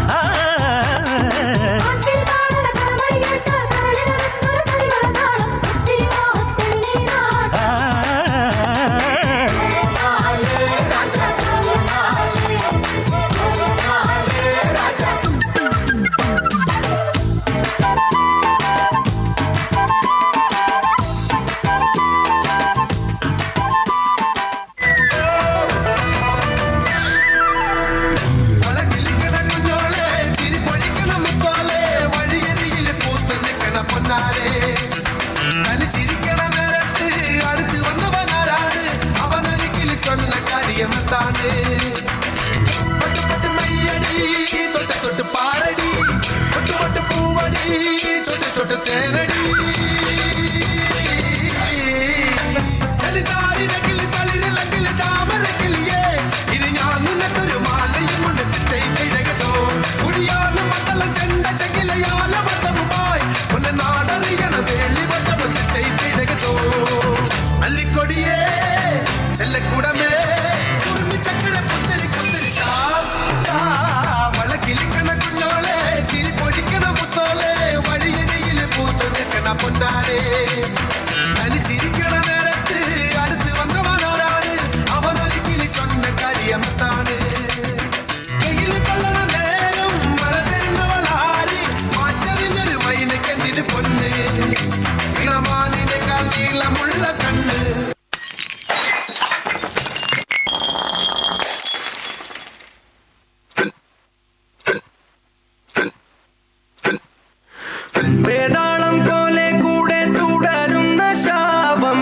[SPEAKER 15] വേതാളം പോലെ കൂടെ തുടരുന്ന ശാപം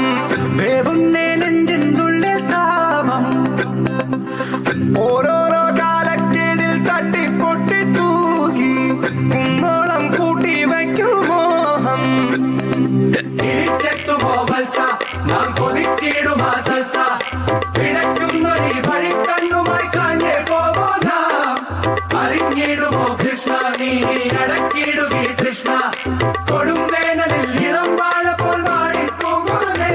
[SPEAKER 15] വേവുന്നേ നെഞ്ചിനുള്ളിൽ താപം ഓരോരോ കാലക്കേടിൽ തട്ടിപ്പൊട്ടി തൂറി
[SPEAKER 13] കൃഷ്ണ നീ അടക്കിടുകി കൃഷ്ണ കൊടും വേനലിൽ ഇളം വാഴ പോൽ വാടി പോകുന്നേ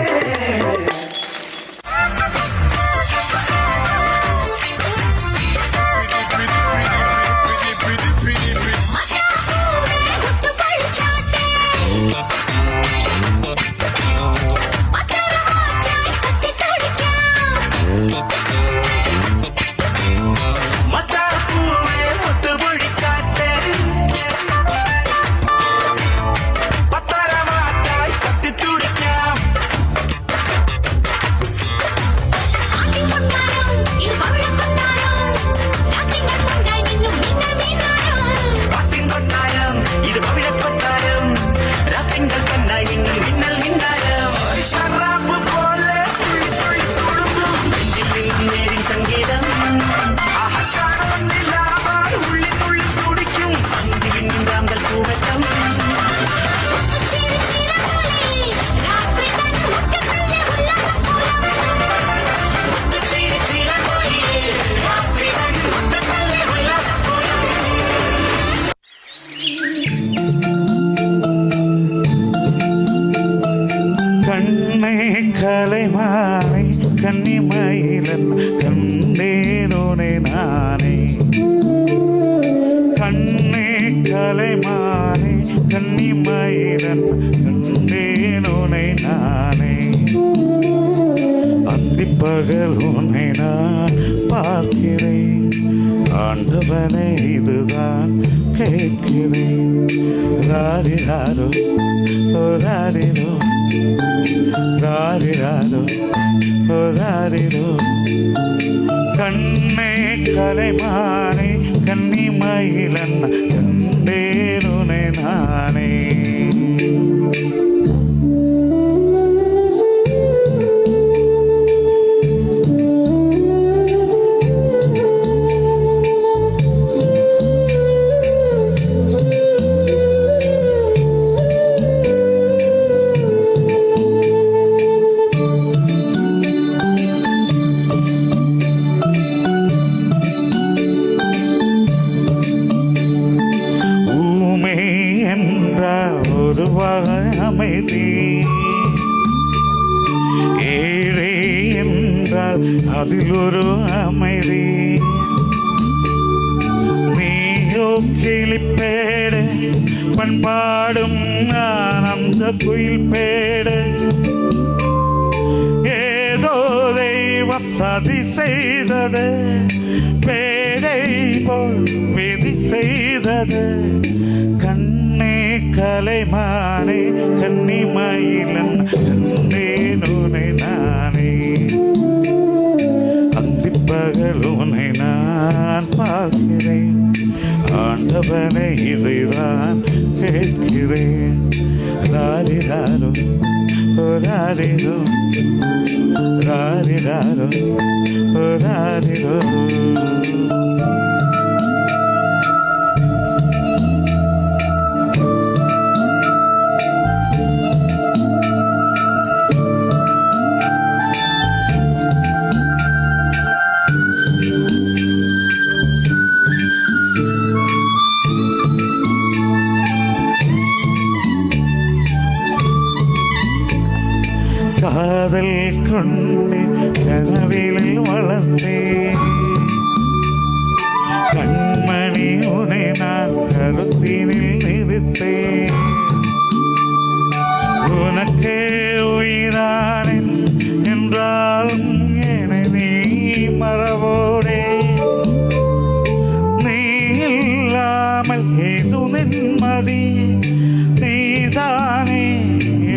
[SPEAKER 19] கலைமானை கன்னிமயிலன் கண்டேனோனே நானே கண்ணே கலைமானை கன்னிமயிலன் கண்டேனோனே நானே அந்திப்பகல் உன்னை நான் பார்க்கிறேன் ஆண்டவனே இதுதான் கேட்கிறேன் ராரிராரோ ராரிரோ ராரிராரோ ராரிரோ கண்ணே கலைமானே கன்னிமயிலன் கண்டேனுனை நானே அமைதி ஏழை என்றால் அதில் ஒரு அமைதி நீயோ கிளிப்பேடு பண்பாடும் ஆனந்த குயில் பேடு ஏதோ தெய்வம் சதி செய்தது பேடை போல் விதி செய்தது கண்ணே கலைமானே கன்னிமயிலன் கண்டேனுனை நானே அந்திப்பகல் உன்னை நான் பார்க்கிறேன் ஆண்டவனை இதைதான் கேட்கிறேன் ராரிராரோ ராரிரோ ராரிராரோ ராரிரோ காதல் கொண்டு கனவில் வளர்த்தேன் கண்மணி உனை நான் கருத்தினில் நிறுத்தேன் உனக்கே உயிரானேன் என்றாலும் என நீ மறவோடே நீ இல்லாமல் ஏது நிம்மதி நீதானே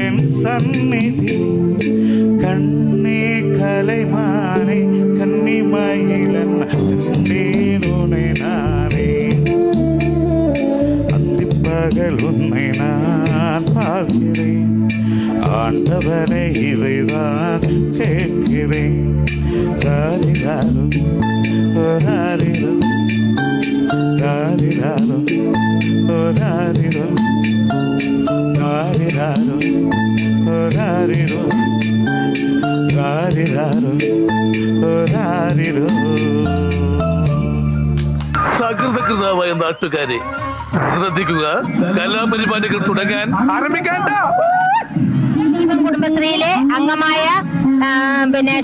[SPEAKER 19] என் சந்நிதி கண்ணே கலைமானே கன்னிமயிலன் கண்டேனுனை நானே அந்திப்பகல் உன்னை நான் பார்க்கிறேன் ஆண்டவனை இதைதான் கேட்கிறேன் ராரிராரோ ராரிரோ ராரிராரோ ராரிரோ ராரிராரோ ராரிரோ ராரிராரோ ராரிரோ
[SPEAKER 20] சகிருத സൽകൃതാവായ നാട്ടുകാരെ ശ്രദ്ധിക്കുക, കലാപരിപാടികൾ തുടങ്ങാൻ ആരംഭിക്കാൻ.
[SPEAKER 21] കുടുംബശ്രീയിലെ അംഗമായ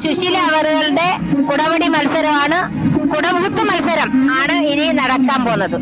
[SPEAKER 21] സുശീല അവറുകളുടെ കുടവടി മത്സരമാണ്, കുടമുഴുക്ക് മത്സരം ആണ് ഇനി നടക്കാൻ പോകുന്നത്.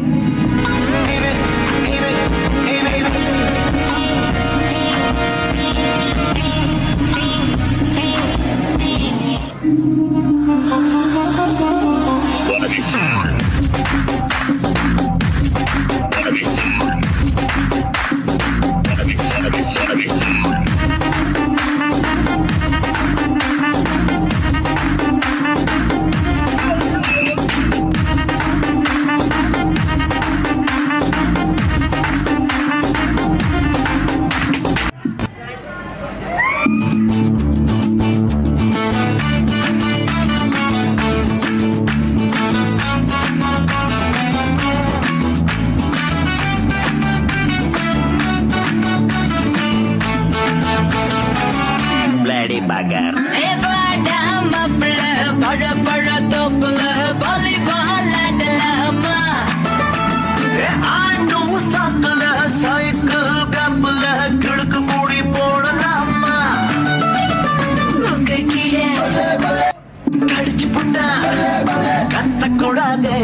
[SPEAKER 4] കത്തക്കൂടാതെ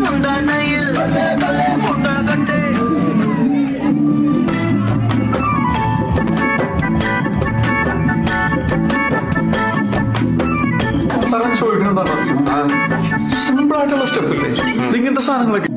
[SPEAKER 4] മുണ്ടാനയിൽ മുണ്ടാകട്ടെ.
[SPEAKER 22] സിമ്പിൾ ആയിട്ടുള്ള സ്റ്റെപ്പ് ഇല്ലേ ഇങ്ങനത്തെ സാധനങ്ങളൊക്കെ.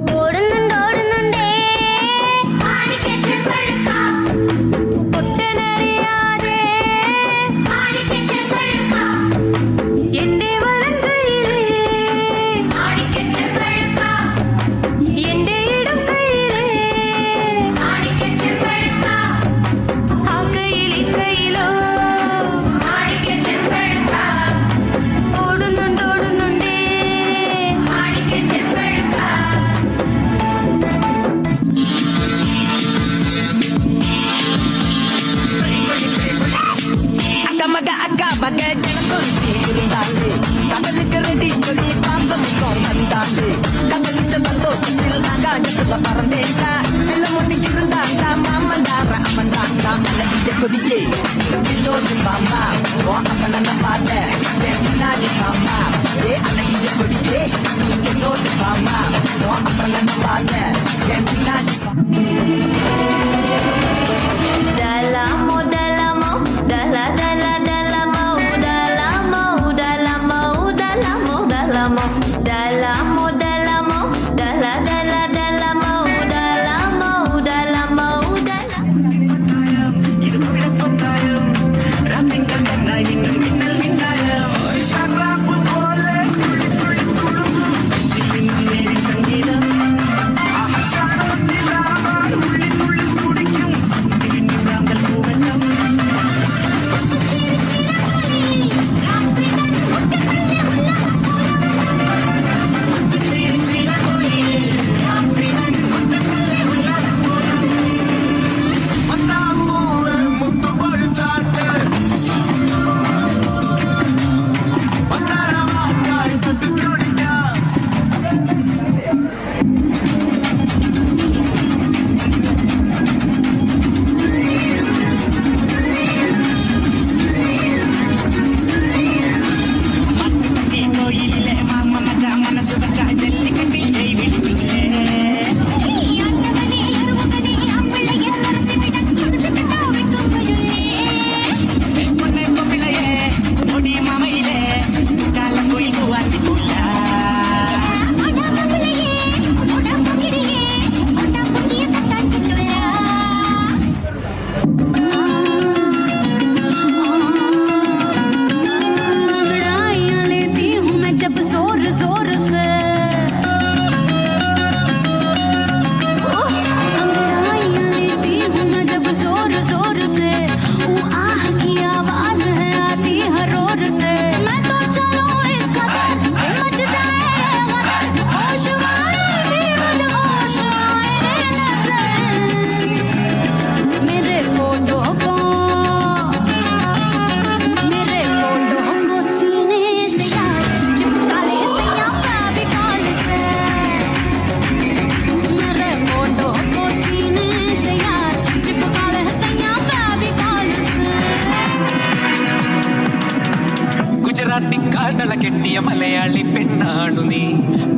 [SPEAKER 1] മലയാളി പെണ്ണാണു നീ,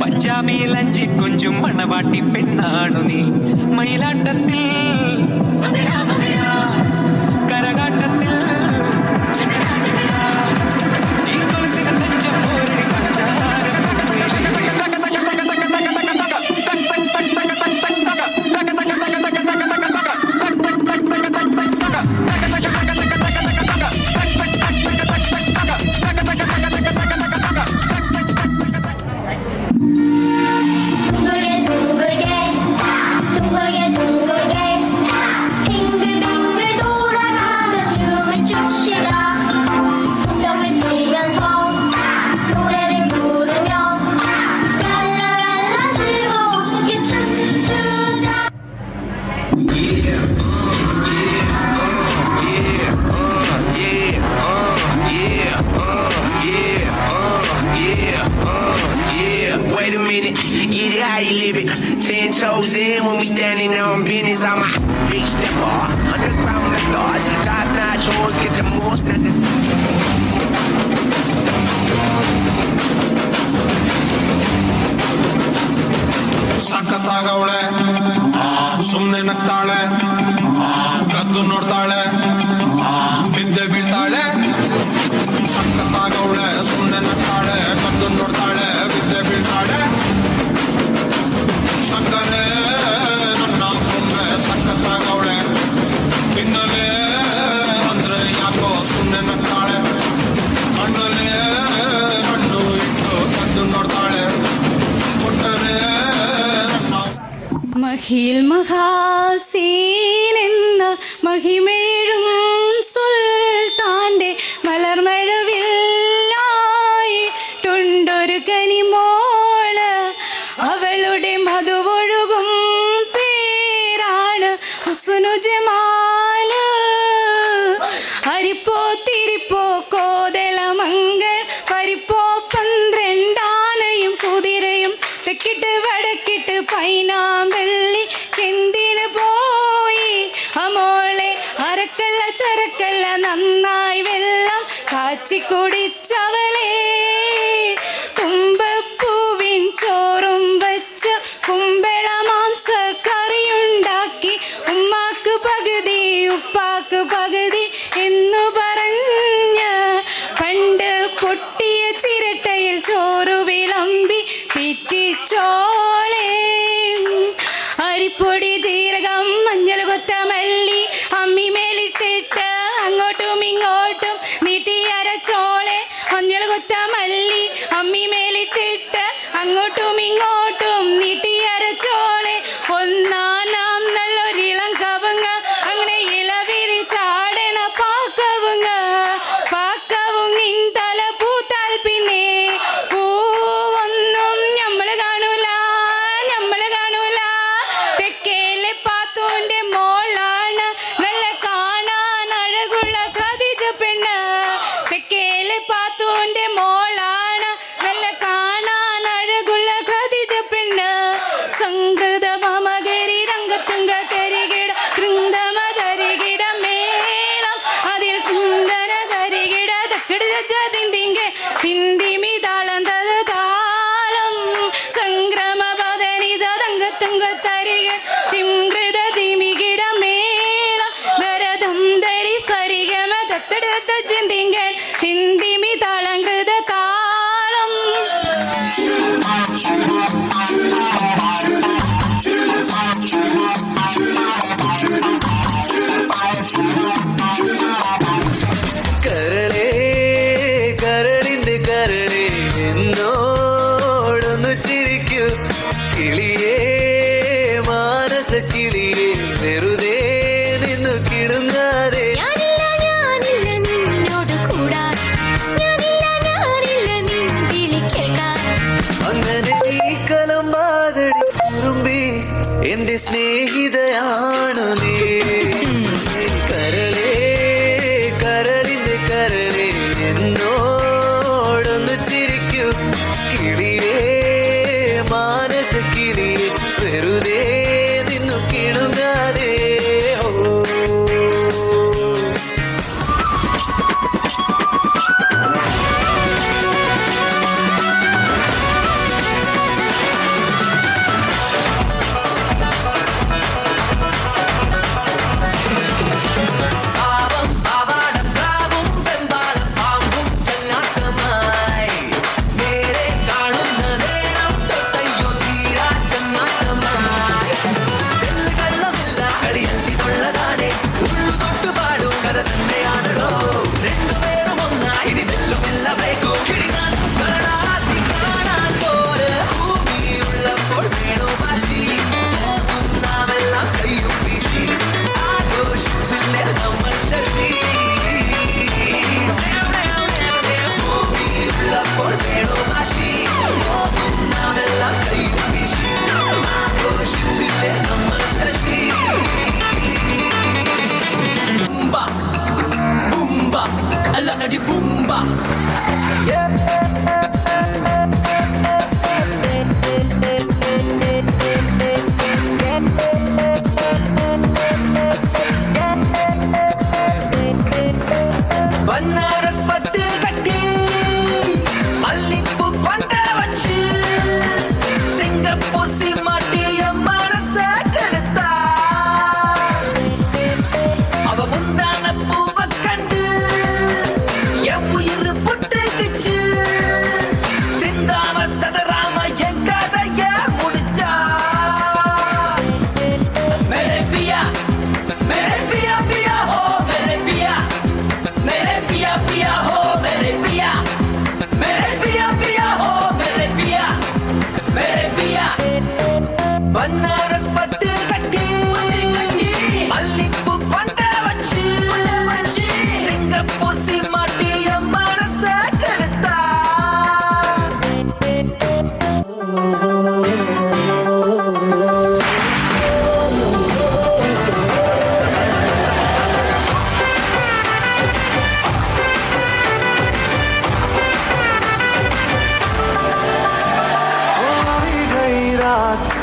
[SPEAKER 1] പഞ്ചാബിയിൽ 5 കൊഞ്ചും മണവാട്ടി പെണ്ണാണു നീ, മയിലാട്ടത്തിൽ കരകാട്ടത്തിൽ ഈ തുളസിന് തഞ്ചം പോരടി പഞ്ചാരം
[SPEAKER 2] Wait a minute, yeah, how you live it? 10 toes in when we standing on business. I'm a big stepper, underground the thoughts. Top-notch hoes get the most, not the...
[SPEAKER 8] ಸಖತ್ತಾಗವಳೆ, ಸುಮ್ಮನೆ ನಗ್ತಾಳೆ, ಕದ್ದು ನೋಡ್ತಾಳೆ, ಬಿದ್ದೆ ಬೀಳ್ತಾಳೆ. ಸಖತ್ತಾಗವಳೆ, ಸುಮ್ಮನೆ ನಗ್ತಾಳೆ, ಕದ್ದು ನೋಡ್ತಾಳೆ, ಬಿದ್ದೆ ಬೀಳ್ತಾಳೆ. ಸಕ್ಕರೆ ನನ್ನ ಕೊಂಬೆ ಸಖತ್ತಾಗವಳೆ, ತಿನ್ನಲೆ ಅಂದ್ರೆ ಯಾಕೋ ಸುಮ್ಮನೆ ನಗ್ತಾಳೆ, ಕಣ್ಣಲೆ ಕಣ್ಣು ಇಟ್ಟು ಕದ್ದು ನೋಡ್ತಾಳೆ, ಕೊಟ್ಟರೆ
[SPEAKER 3] മഹിൽ മഹാസീൻ എന്ന മഹിമേഴും സുൽത്താന്റെ മലർമഴവില്ലായിട്ടുണ്ടൊരു കനിമോള്, അവളുടെ മധുവൊഴുകും പേരാണ് ഹുസ്നു ജമാല്. അരിപ്പോ തിരിപ്പോ കോതലമംഗൾ പരിപ്പോ 12 കുതിരയും തെക്കിട്ട് വടക്കിട്ട് പൈനാമ്പള്ളി എന്തിന് പോയി അമോളെ അരക്കല്ല ചരക്കല്ല നന്നായി വെള്ളം കാച്ചി കുടിച്ചവളെ. തുമ്പപ്പൂവിൻ ചോറും വെച്ച് കുമ്പള മാംസ കറിയുണ്ടാക്കി ഉമ്മാക്ക് പകുതി ഉപ്പാക്ക് പകുതി എന്നു പറഞ്ഞ് പണ്ട് പൊട്ടിയ ചിരട്ടയിൽ ചോറ് വിളമ്പി തീറ്റിച്ചോളെ. അരിപ്പൊടി ജീരകം മഞ്ഞൾ കൊത്തമല്ലി അമ്മി മേലിട്ടിട്ട് അങ്ങോട്ടും ഇങ്ങോട്ടും നീട്ടി അരച്ചോളെ. മഞ്ഞൾ കൊത്തമല്ലി അമ്മി മേലിട്ടിട്ട് അങ്ങോട്ടും ഇങ്ങോട്ടും നീട്ടി അരച്ചോളെ. ഒന്നാനാം നല്ലൊരിളം കവുങ്ങ് അങ്ങനെ ഇലവിരി ചാടണ പാക്കവുങ്ങ്, പാക്കവുങ്ങിൻ തല പൂത്താൽ പിന്നെ പൂവൊന്നും ഞമ്മള് കാണൂല, ഞമ്മള് കാണൂല. തെക്കേലെ പാത്തോന്റെ മോളാണ് നല്ല കാണാൻ അഴകുള്ള ഖദീജ പെണ്ണ്. തെക്കേലെ പാത്തോന്റെ മോളാണ് നല്ല കാണാൻ അഴകുള്ള ഖദീജ പെണ്ണ്. സംഗൃത മമകരി രംഗത്തുങ്ക കരികിട കൃന്ദമ തരികിട മേളം അതിൽ കുന്ദന തരികിട തക്കിടിതിങ്ക തിന്തിമി താളം താളം സംക്രമ പദനിത തങ്കത്തുങ്ക തരിക തിങ്കൃത തിമികിട മേളം ദരദം ധരി സരിഗമ തത്തടത്ത ചിന്തിങ്ക തിന്തിമി താളം കൃത താളം.
[SPEAKER 4] കരളേ കരളിന്റെ കരളേ എന്നോടൊന്നു ചിരിക്കൂ, കിളിയേ മാനസ കിളിയേ വെറുതെ നിന്നു കിടുങ്ങാതെ.
[SPEAKER 18] ഞാനില്ല നിന്നോട് കൂടാൻ, ഞാനില്ല നിൻ വിളി കേൾക്കാൻ.
[SPEAKER 4] അങ്ങനെ തീക്കലം വാതടി കുറുമ്പി എന്റെ സ്നേഹിതയാണു നീ. കരളേ കരളിന്റെ കരളേ എന്നോടൊന്നു ചിരിക്കൂ, കിളിയേ മാനസ കിളിയേ വെറുതെ നിന്നു കിടുങ്ങാതെ. ഓ
[SPEAKER 13] ബനാറസ് പട്ട് കട്ടി മല്ലിപ്പൂ കൊണ്ട വച്ച് സിംഗപ്പൂസി മാട്ടിയ മനസ്സ കെടുത്ത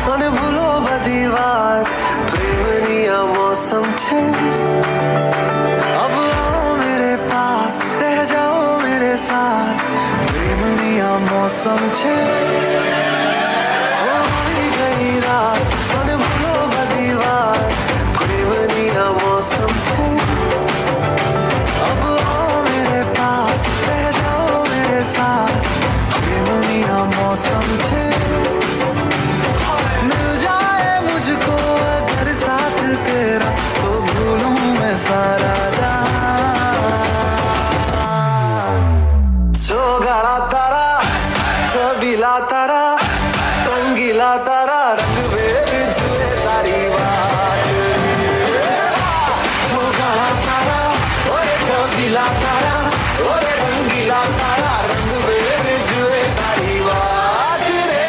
[SPEAKER 6] મને ભૂલો બધી વાત પ્રેમની આ મૌસમ છે अब आओ मेरे पास रह जाओ मेरे साथ प्रेमनी आ मौसम છે હોઈ ગઈ રાત મને ભૂલો બધી વાત પ્રેમની આ मौसम છે अब आओ मेरे पास रह जाओ मेरे साथ प्रेमनी आ मौसम છે मुझको अगर साथ तेरा तो भूलूं मैं सारा सोगाड़ा तारा छबीला तारा रंगीला तारा रंग भेद जुए तारी बात सोगाड़ा तारा ओरे छबीला तारा ओरे रंगीला तारा रंग भेद जुए तारी बात रे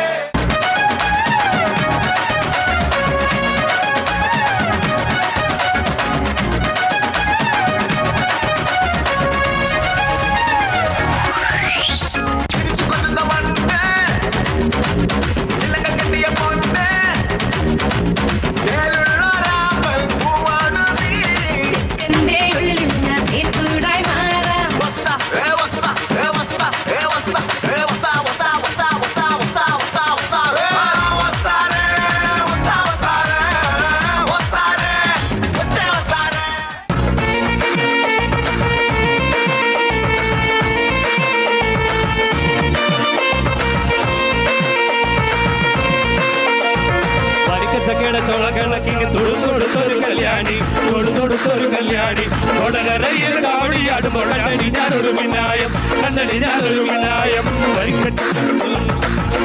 [SPEAKER 7] ചോളകണക്കിന് തൊടുത്തൊടുത്തൊരു കല്യാണി തൊടുത്തൊടുത്തൊരു കല്യാണി കൊടകരയിൽ കാവടിയാടുമ്പോൾ കണ്ണടി ഞാനൊരു മിന്നായം കണ്ണടി ഞാനൊരു മിന്നായം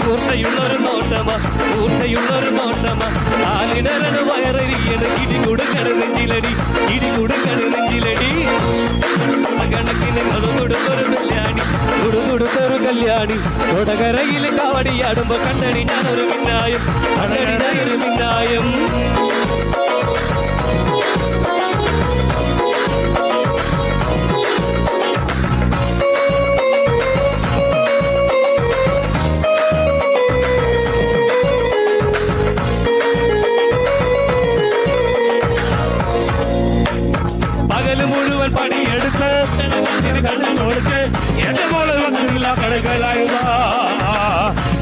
[SPEAKER 7] ൂർച്ചയുള്ളൊരു നോട്ടമ ൂർച്ചയുള്ളൊരു നോട്ടമ ആലിടരണ വയറിയണ് ഇടി കൊടുക്കണ് നെഞ്ചിലടി ഇടി കൊടുക്കണ് നെഞ്ചിലടി കണക്കിന് തൊടുത്തൊടുത്തൊരു കല്യാണി തൊടുത്തൊടുത്തൊരു കല്യാണി കൊടകരയിൽ കാവടിയാടുമ്പോ കണ്ണടി ഞാനൊരു മിന്നായം കണ്ണടി ഞാനൊരു മിന്നായം പകല് മുഴുവൻ പണിയെടുത്ത് കണ്ണു കൊടുത്ത് എന്റെ മോള് വന്നില്ല കടുകളായുക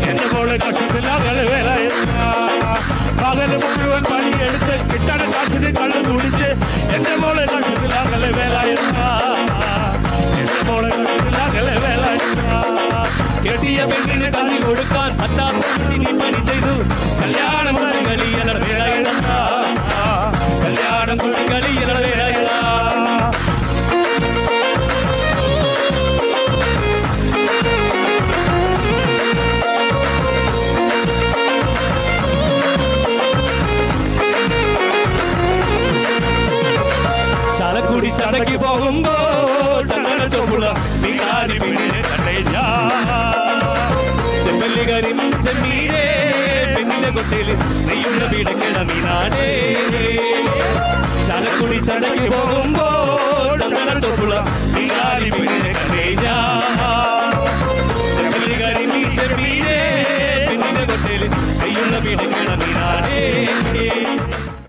[SPEAKER 7] എന്റെ മോള് കട്ടില്ല കളുവേലായുക പകല് മുഴുവൻ പണിയെടുത്ത് കിട്ടണ കാശിന് കള്ളു കുടിച്ച് എന്റെ മോള് കട്ടില്ല കളുവേലായുക എന്റെ മോള് കട്ടില്ല കളുവേലായുക കെട്ടിയ പെണ്ണിന് കറി കൊടുക്കാൻ പറ്റാത്ത നീ പണി ചെയ്തു കല്യാണം കളിയല വേലായുക കല്യാണം കളിയല വേലായുക ചാലക്കുടി ചടക്കി പോകുമ്പോ ചന്ദന ചൊപ്പുള്ള വികാരി പിന്നിലെ കണ്ടേ ചെമ്പല്ലികാരി ചെമ്മീരേ പെണ്ണിന്റെ കൊട്ടയില് നെയ്യുള്ള വീടക്കേട മീനാടേ ചാലക്കുടി ചടക്കി പോകുമ്പോ ചന്ദന ചൊപ്പുള്ള വികാരി പിന്നിലെ കണ്ടേ ചെമ്പല്ലികാരി ചെമ്മീരേ പെണ്ണിന്റെ കൊട്ടയില് നെയ്യുള്ള വീടക്കേട മീനാടേ